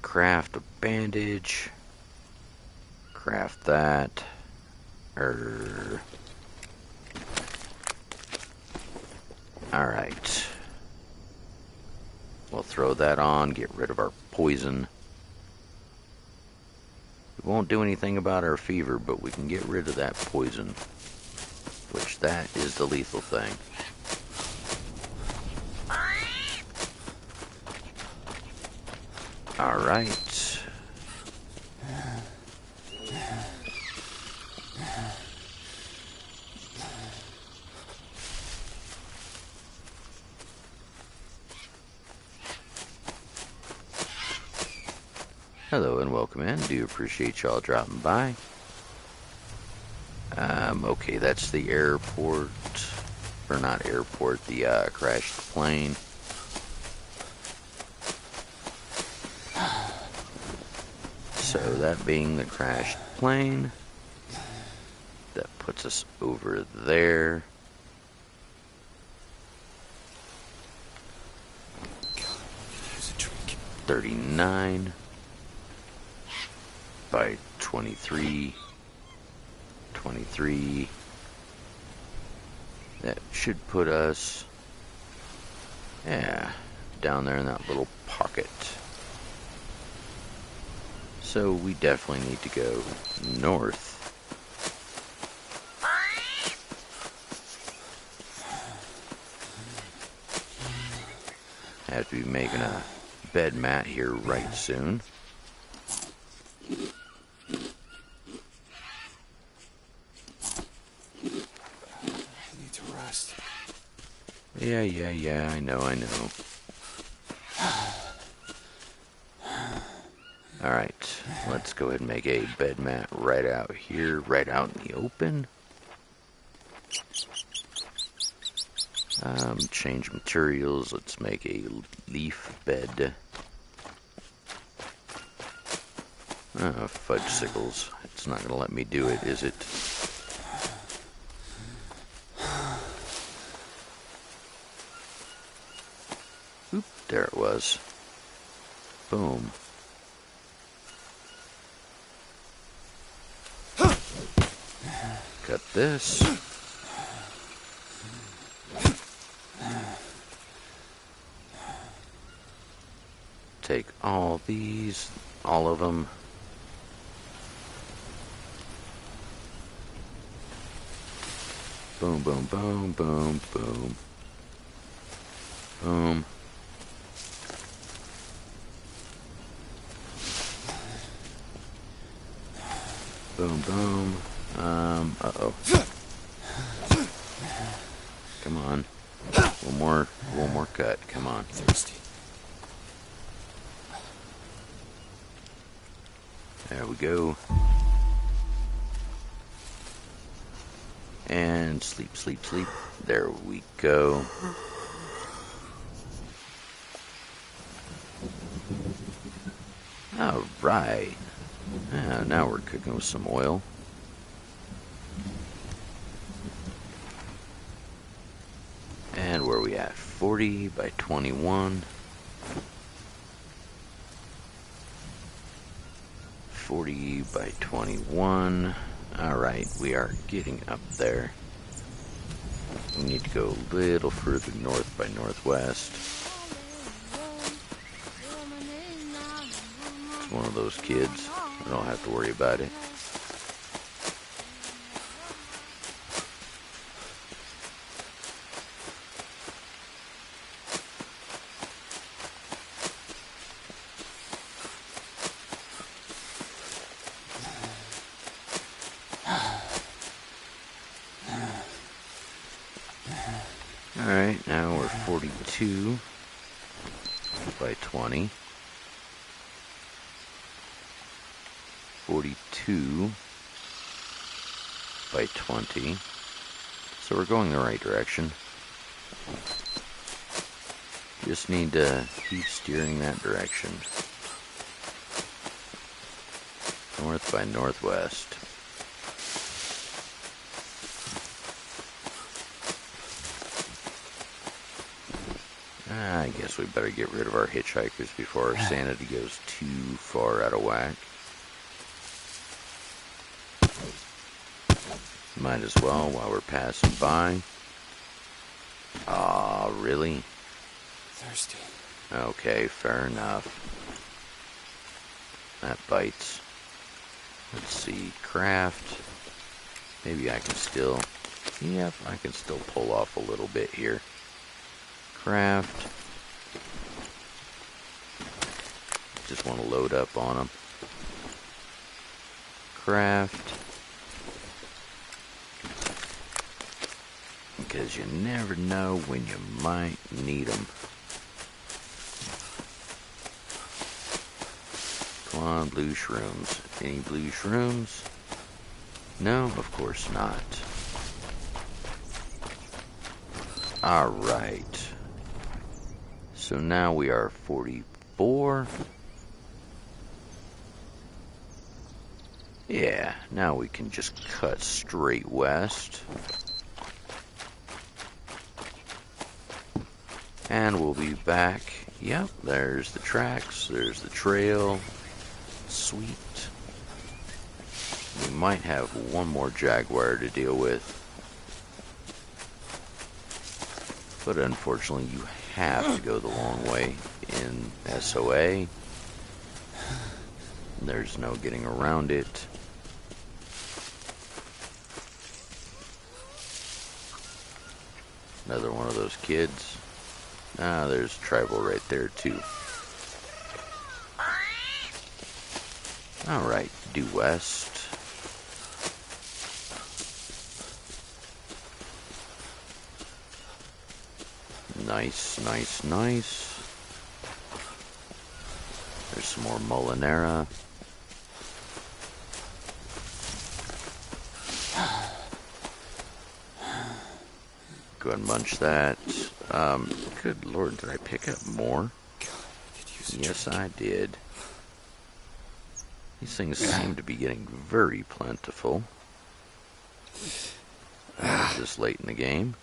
Craft a bandage. Craft that. Alright. We'll throw that on, get rid of our poison. It won't do anything about our fever, but we can get rid of that poison. Which that is the lethal thing. Alright. Hello and welcome in. Do appreciate y'all dropping by. Okay, that's the airport. Or not airport, the crashed plane. So that being the crashed plane, that puts us over there.
Here's a drink.
39 by 23. 23. That should put us, yeah, down there in that little pocket. So we definitely need to go north. Have to be making a bed mat here right soon. Yeah, I know. Alright, let's go ahead and make a bed mat right out here, right out in the open. Change materials, let's make a leaf bed. Fudgesicles, it's not going to let me do it, is it? Oop, there it was. Boom. Cut this. Take all these, all of them. Boom, boom, boom, boom, boom. Boom. Boom, boom. Uh-oh. Come on. One more cut. Come on.
Thirsty.
There we go. And sleep, sleep, sleep. There we go. All right. Now we're cooking with some oil. And where are we at? 40 by 21. 40 by 21. Alright, we are getting up there. We need to go a little further north by northwest. It's one of those kids. I don't have to worry about it. Alright, now we're 42 by 20. 42 by 20. So we're going the right direction. Just need to keep steering that direction. North by northwest. I guess we better get rid of our hitchhikers before our sanity goes too far out of whack. Might as well while we're passing by. Aw, really?
Thirsty.
Okay, fair enough. That bites. Let's see, craft. Maybe I can still... Yep, I can still pull off a little bit here. Craft. Just want to load up on them. Craft. Because you never know when you might need them. Come on, blue shrooms. Any blue shrooms? No, of course not. Alright. So now we are 44. Yeah, now we can just cut straight west. And we'll be back. Yep, there's the tracks, there's the trail. Sweet. We might have one more jaguar to deal with. But unfortunately, you have to go the long way in SOA. There's no getting around it. Another one of those kids. Ah, there's tribal right there too. Alright, due west. Nice, nice, nice. There's some more Molinera. Go ahead and munch that. Good lord, did I pick up more? Yes, I did. These things seem to be getting very plentiful. This late in the game.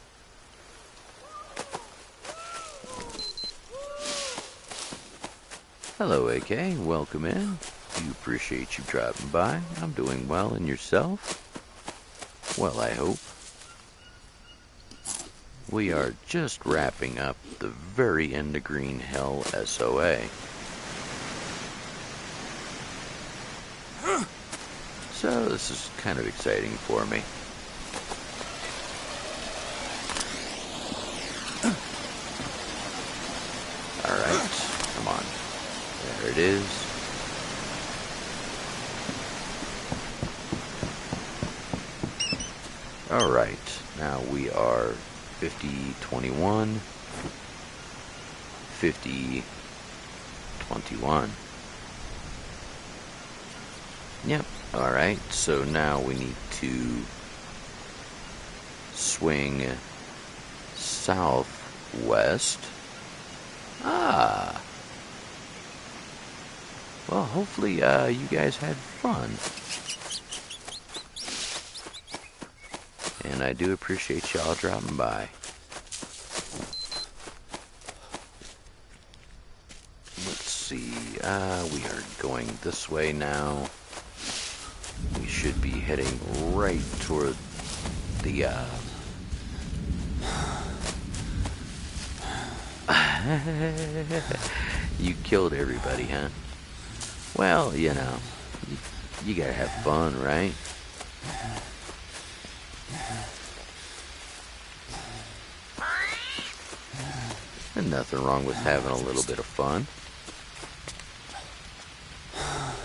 Hello, AK. Welcome in. Do appreciate you dropping by. I'm doing well, and yourself? Well, I hope. We are just wrapping up the very end of Green Hell SOA. So this is kind of exciting for me. Alright, come on. There it is. Alright, now we are 50-21, 50-21. Yep, alright, so now we need to swing southwest. Ah. Well, hopefully you guys had fun. And I do appreciate y'all dropping by. Let's see, we are going this way now. should be heading right toward the, You killed everybody, huh? Well, you know, you gotta have fun, right? And nothing wrong with having a little bit of fun.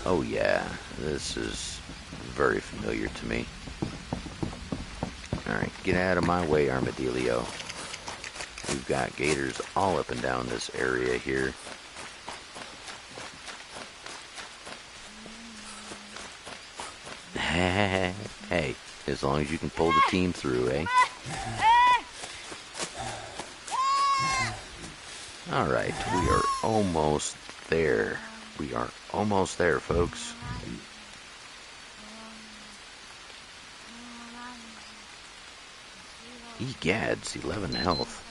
Oh yeah, this is very familiar to me. Alright, get out of my way, Armadillo. We've got gators all up and down this area here. Hey, as long as you can pull the team through, eh? Alright, we are almost there. We are almost there, folks. Egads, 11 health.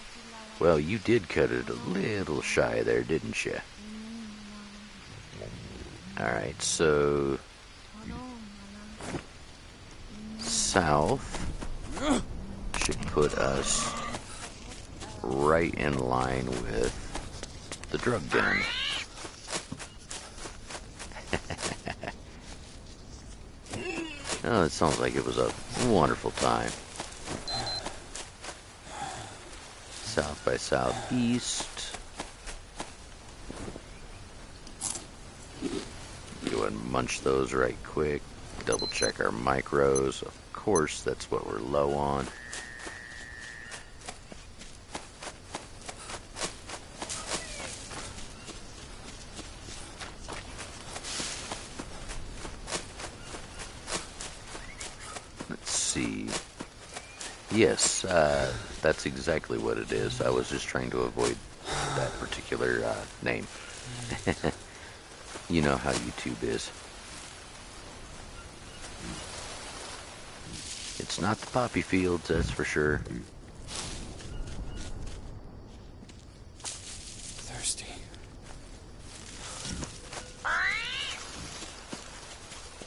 Well, you did cut it a little shy there, didn't you? Alright, so... south should put us right in line with the drug den. Oh, it sounds like it was a wonderful time. South by southeast. Go ahead and munch those right quick. Double check our micros. Of course, that's what we're low on. Let's see. Yes, that's exactly what it is. I was just trying to avoid that particular name. You know how YouTube is. It's not the poppy fields, that's for sure.
Thirsty.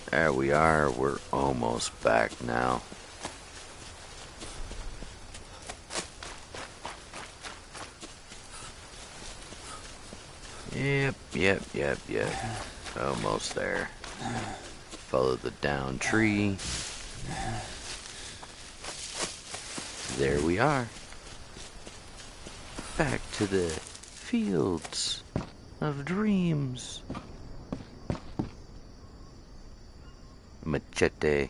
There we are. We're almost back now. Yep. Almost there. Follow the down tree. There we are. Back to the fields of dreams. Machete.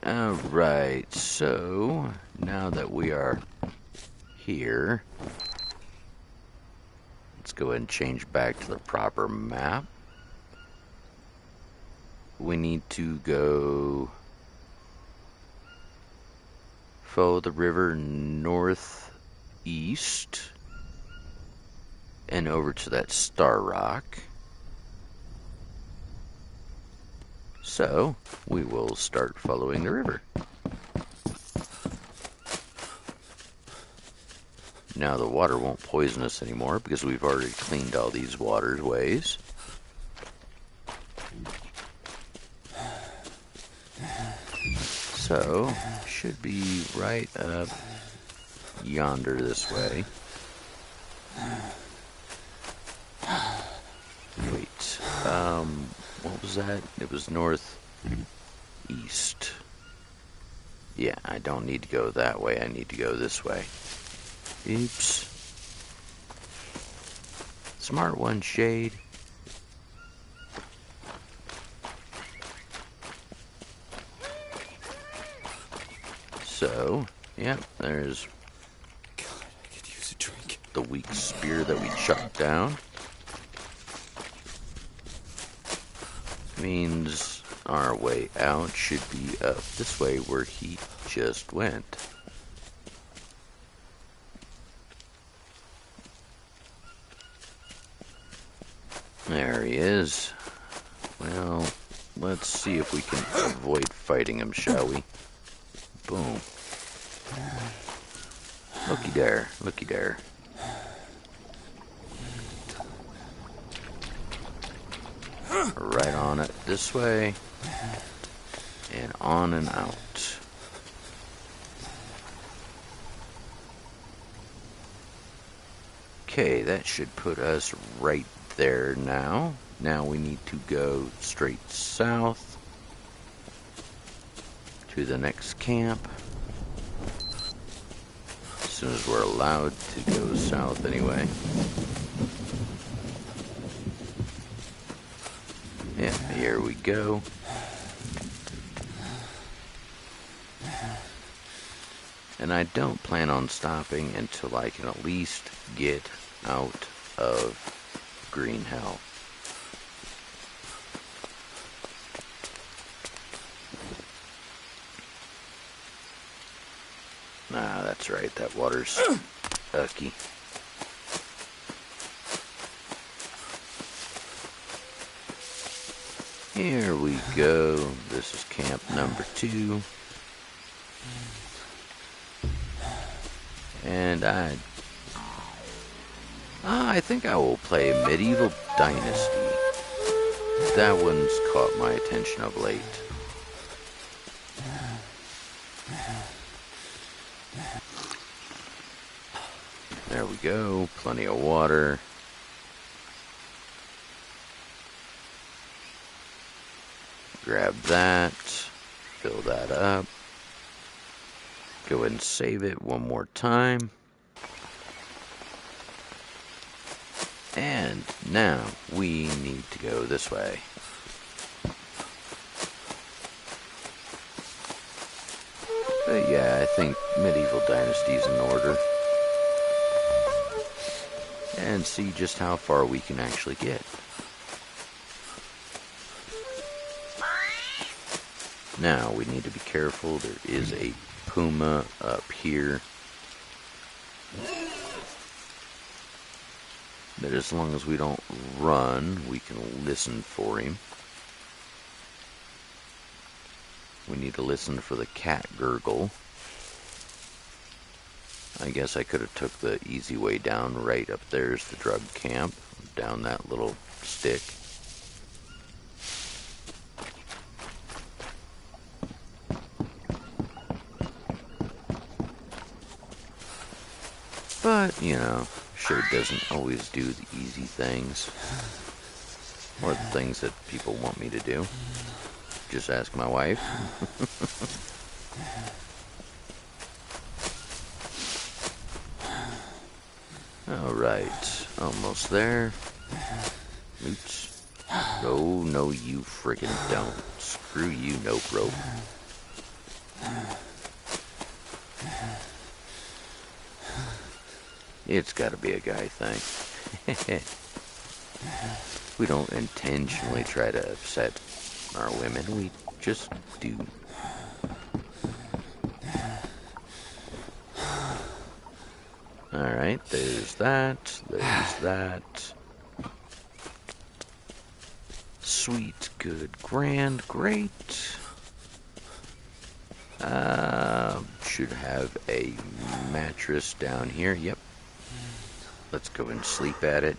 Alright, so now that we are here, let's go ahead and change back to the proper map. We need to go follow the river northeast and over to that Star Rock. So we will start following the river. Now the water won't poison us anymore because we've already cleaned all these waterways. So, should be right up yonder this way. Wait, what was that? It was northeast. Yeah, I don't need to go that way, I need to go this way. Oops. Smart one, Shade. So, yeah, there's
God, I could use a drink.
the weak spear that we chopped down. Means our way out should be up this way where he just went. There he is. Well, let's see if we can avoid fighting him, shall we? Boom. Looky there, looky there. right on it this way, and on and out. Okay, that should put us right there now. Now we need to go straight south to the next camp. As soon as we're allowed to go south anyway. Yeah, here we go. And I don't plan on stopping until I can at least get out of Green Hell. Ah, that's right, that water's ucky. Here we go. This is camp number 2. And I think I will play Medieval Dynasty. That one's caught my attention of late. There we go, plenty of water. Grab that, fill that up. Go ahead and save it one more time. And now we need to go this way. But yeah, I think Medieval Dynasty's in order. And see just how far we can actually get. Now we need to be careful. There is a puma up here. But as long as we don't run, we can listen for him. We need to listen for the cat gurgle. I guess I could have took the easy way down. Right up there's the drug camp. Down that little stick. But, you know, sure doesn't always do the easy things. Or the things that people want me to do. Just ask my wife. Alright, almost there. Oops. Oh, no, you friggin' don't. Screw you, nope, rope. It's gotta be a guy thing. We don't intentionally try to upset our women, we just do. Alright, there's that, there's that. Sweet, good, grand, great. Should have a mattress down here, yep. Let's go and sleep at it.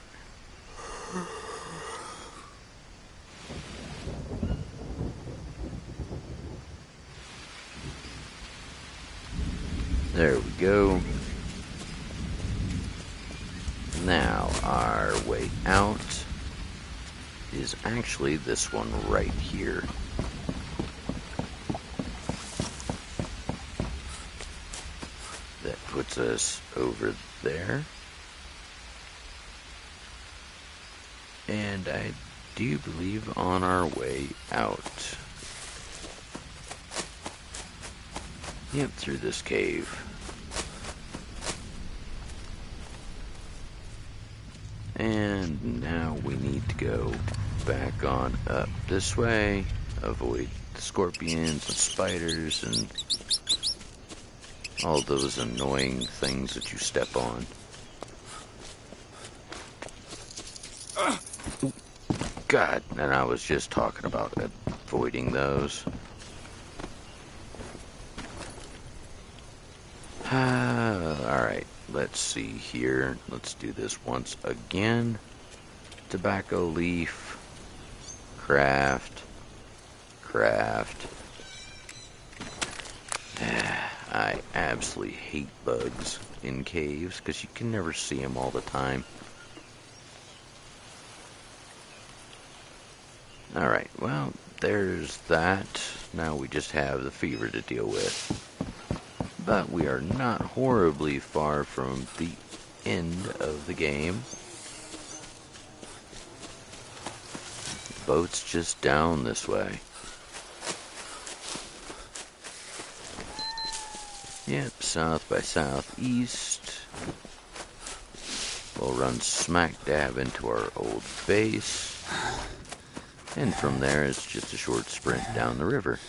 There we go. Now, our way out is actually this one right here. That puts us over there. And I do believe on our way out. Yep, through this cave. And now we need to go back on up this way. Avoid the scorpions and spiders and all those annoying things that you step on. God, and I was just talking about avoiding those. Alright, let's see here. Let's do this once again. Tobacco leaf, Craft. I absolutely hate bugs in caves because you can never see them all the time. Alright, well, there's that. Now we just have the fever to deal with. But we are not horribly far from the end of the game. The boat's just down this way. Yep, south by southeast. We'll run smack dab into our old base. And from there, it's just a short sprint down the river.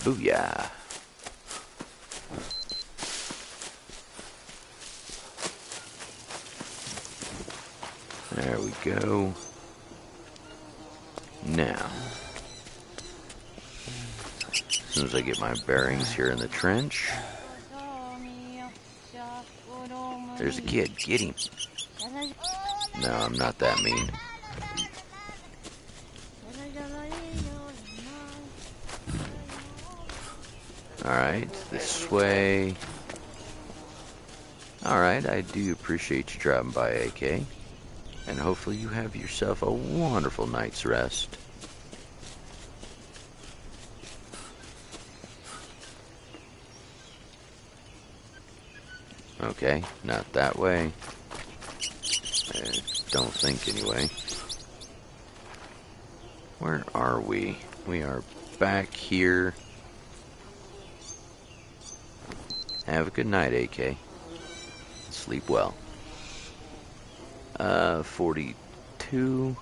Booyah! There we go. Now, as soon as I get my bearings here in the trench, there's a kid. Get him. No, I'm not that mean. Alright, this way. Alright, I do appreciate you dropping by, AK. And hopefully you have yourself a wonderful night's rest. Okay, not that way. I don't think anyway. Where are we? We are back here. Have a good night, AK. Sleep well. 42.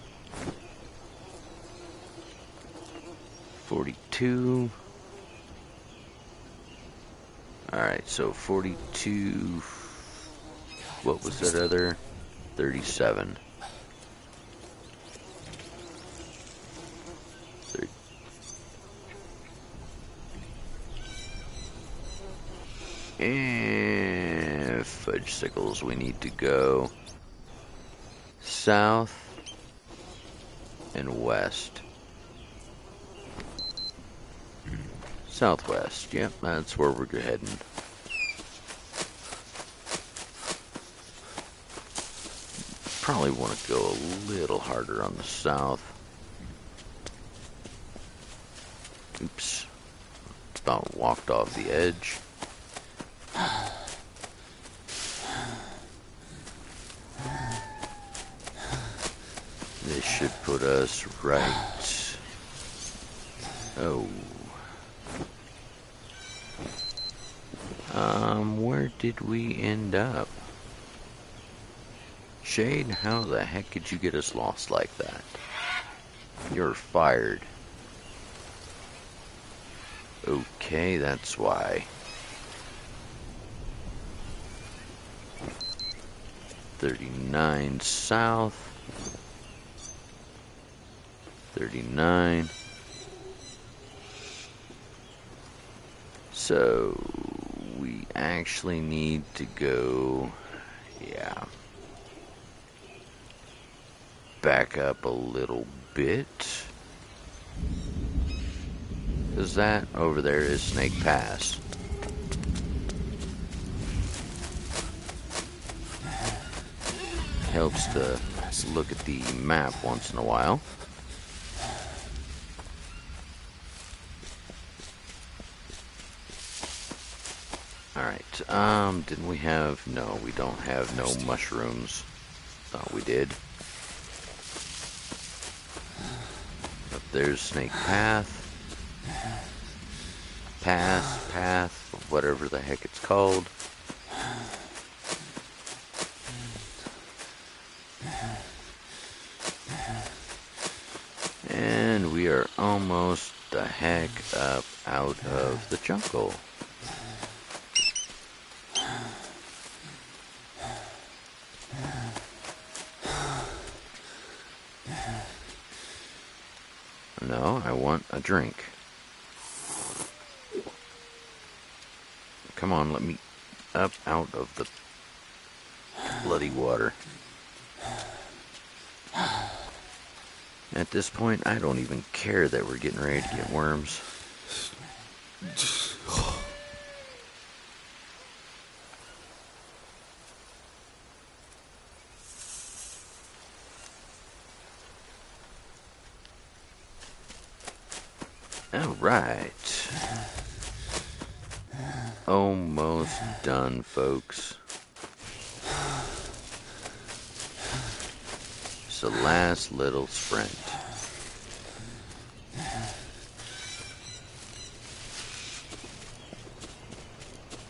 42. Alright, so 42. What was that other? 37. 30. And fudgesicles, we need to go south and west. Southwest, yep, that's where we're heading. Probably want to go a little harder on the south. Oops. About walked off the edge. This should put us right. Oh. Where did we end up? Shade, how the heck could you get us lost like that? You're fired. Okay, that's why. 39 south. 39. So we actually need to go, yeah, back up a little bit. Because that over there is Snake Pass. Helps to look at the map once in a while. Alright, didn't we have, no, we don't have no mushrooms. Thought we did. Up there's Snake Path. Path, whatever the heck it's called. And we are almost the heck up out of the jungle. No, I want a drink. Come on, let me up out of the bloody water. At this point, I don't even care that we're getting ready to get worms. Alright. Almost done, folks. It's the last little sprint.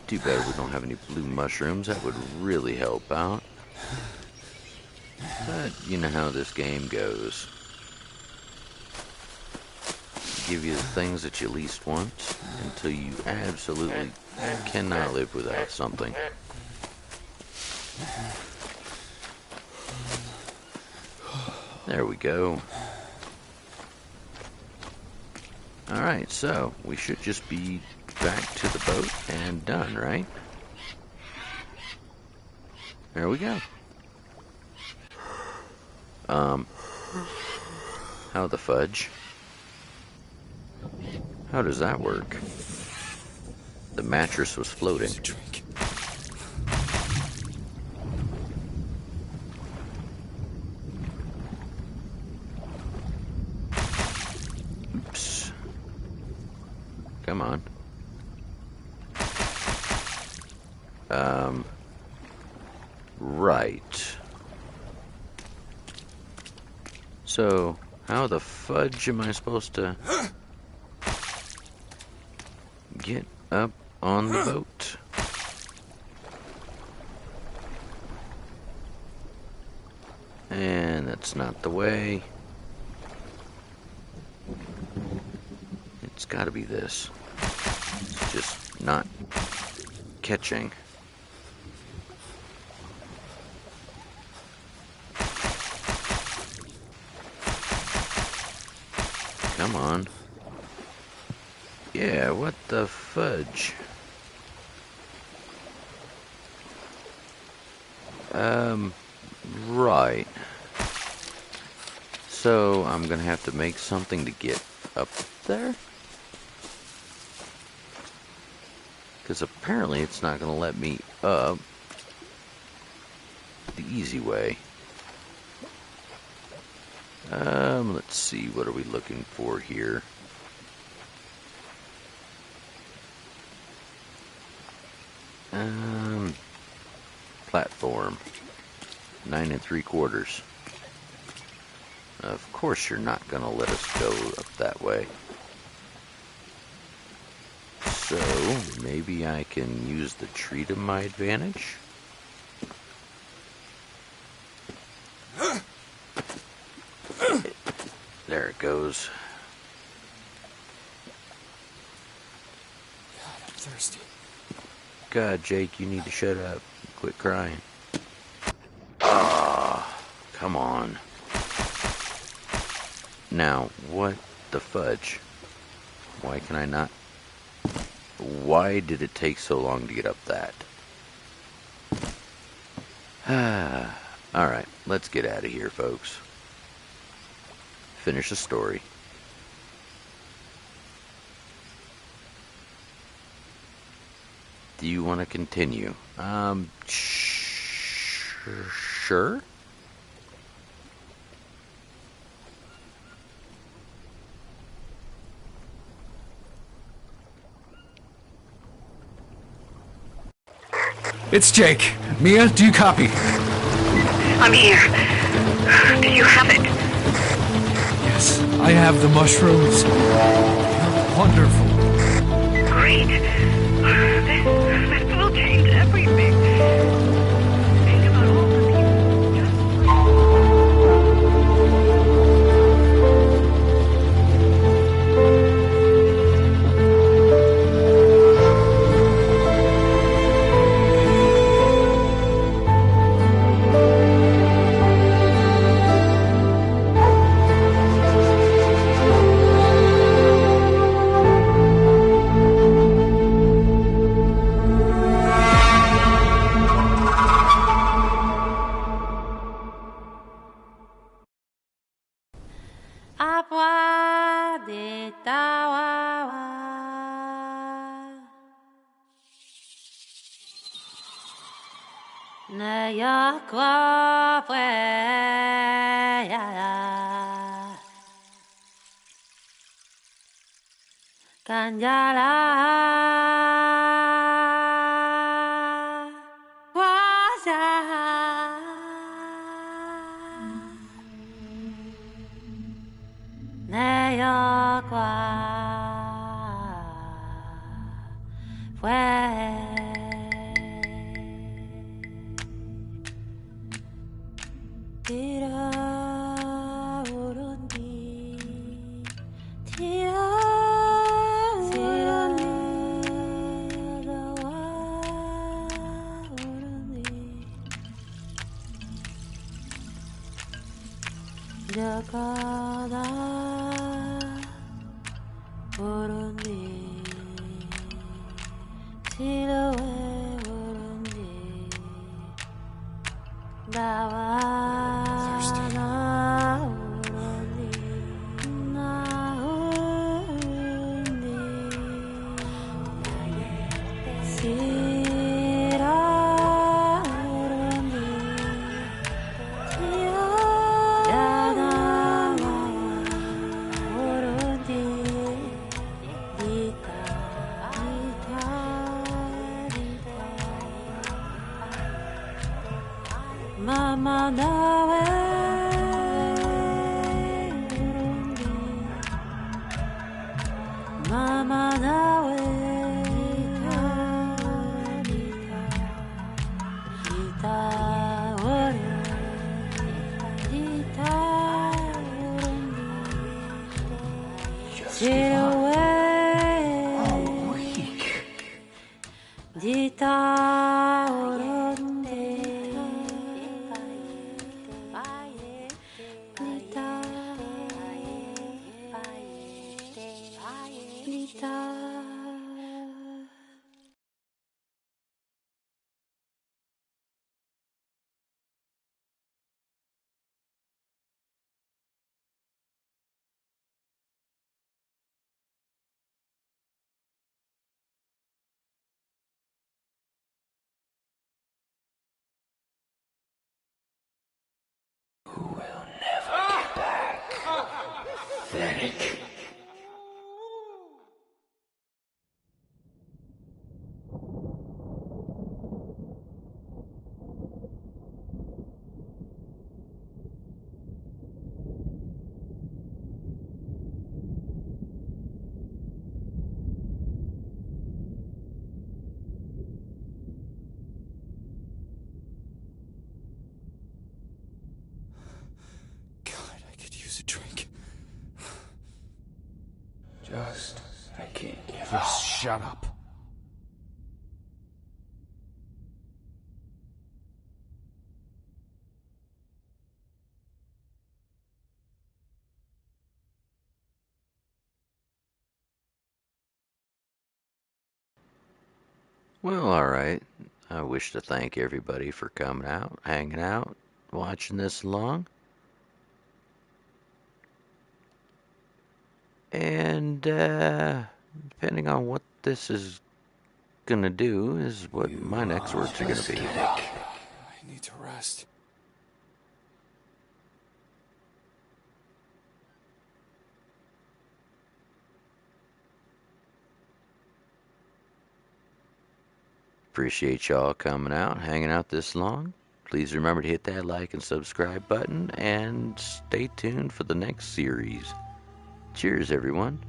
Too bad we don't have any blue mushrooms. That would really help out. But you know how this game goes. Give you the things that you least want until you absolutely cannot live without something. There we go. Alright, so we should just be back to the boat and done, right? There we go. How the fudge? How does that work? The mattress was floating.
Drink.
Oops. Come on. Right. So, how the fudge am I supposed to get up on the boat? And that's not the way. It's gotta be this. It's just not catching. Come on. Yeah, what the fudge? Right. So, I'm gonna have to make something to get up there? Because apparently it's not gonna let me up the easy way. Let's see, what are we looking for here? Platform 9 3/4. Of course you're not gonna let us go up that way. So maybe I can use the tree to my advantage. There it goes.
God, I'm thirsty.
God, Jake, you need to shut up. Quit crying. Ah, come on. Now, what the fudge? Why can I not? Why did it take so long to get up that? Alright, let's get out of here, folks. Finish the story. Do you want to continue? Sure?
It's Jake. Mia, do you copy?
I'm here. Do you have it?
Yes, I have the mushrooms. They're wonderful.
Great. This will change everything. Think about all the people just...
Ne yo kwa fue ya Kanjala Kwasha Ne yo kwa fue Tira urundi Tira urundi Jakada urundi Tira urundi Dawa Mama nawe urundi Mama nawe Ita urundi Ita urundi Sit away Ita urundi
God, I could use a drink.
I can't give
Just shut up.
Well, alright. I wish to thank everybody for coming out, hanging out, watching this along. And, depending on what this is gonna do, is what my next works are gonna be.
I need to rest.
Appreciate y'all coming out, hanging out this long. Please remember to hit that like and subscribe button, and stay tuned for the next series. Cheers, everyone.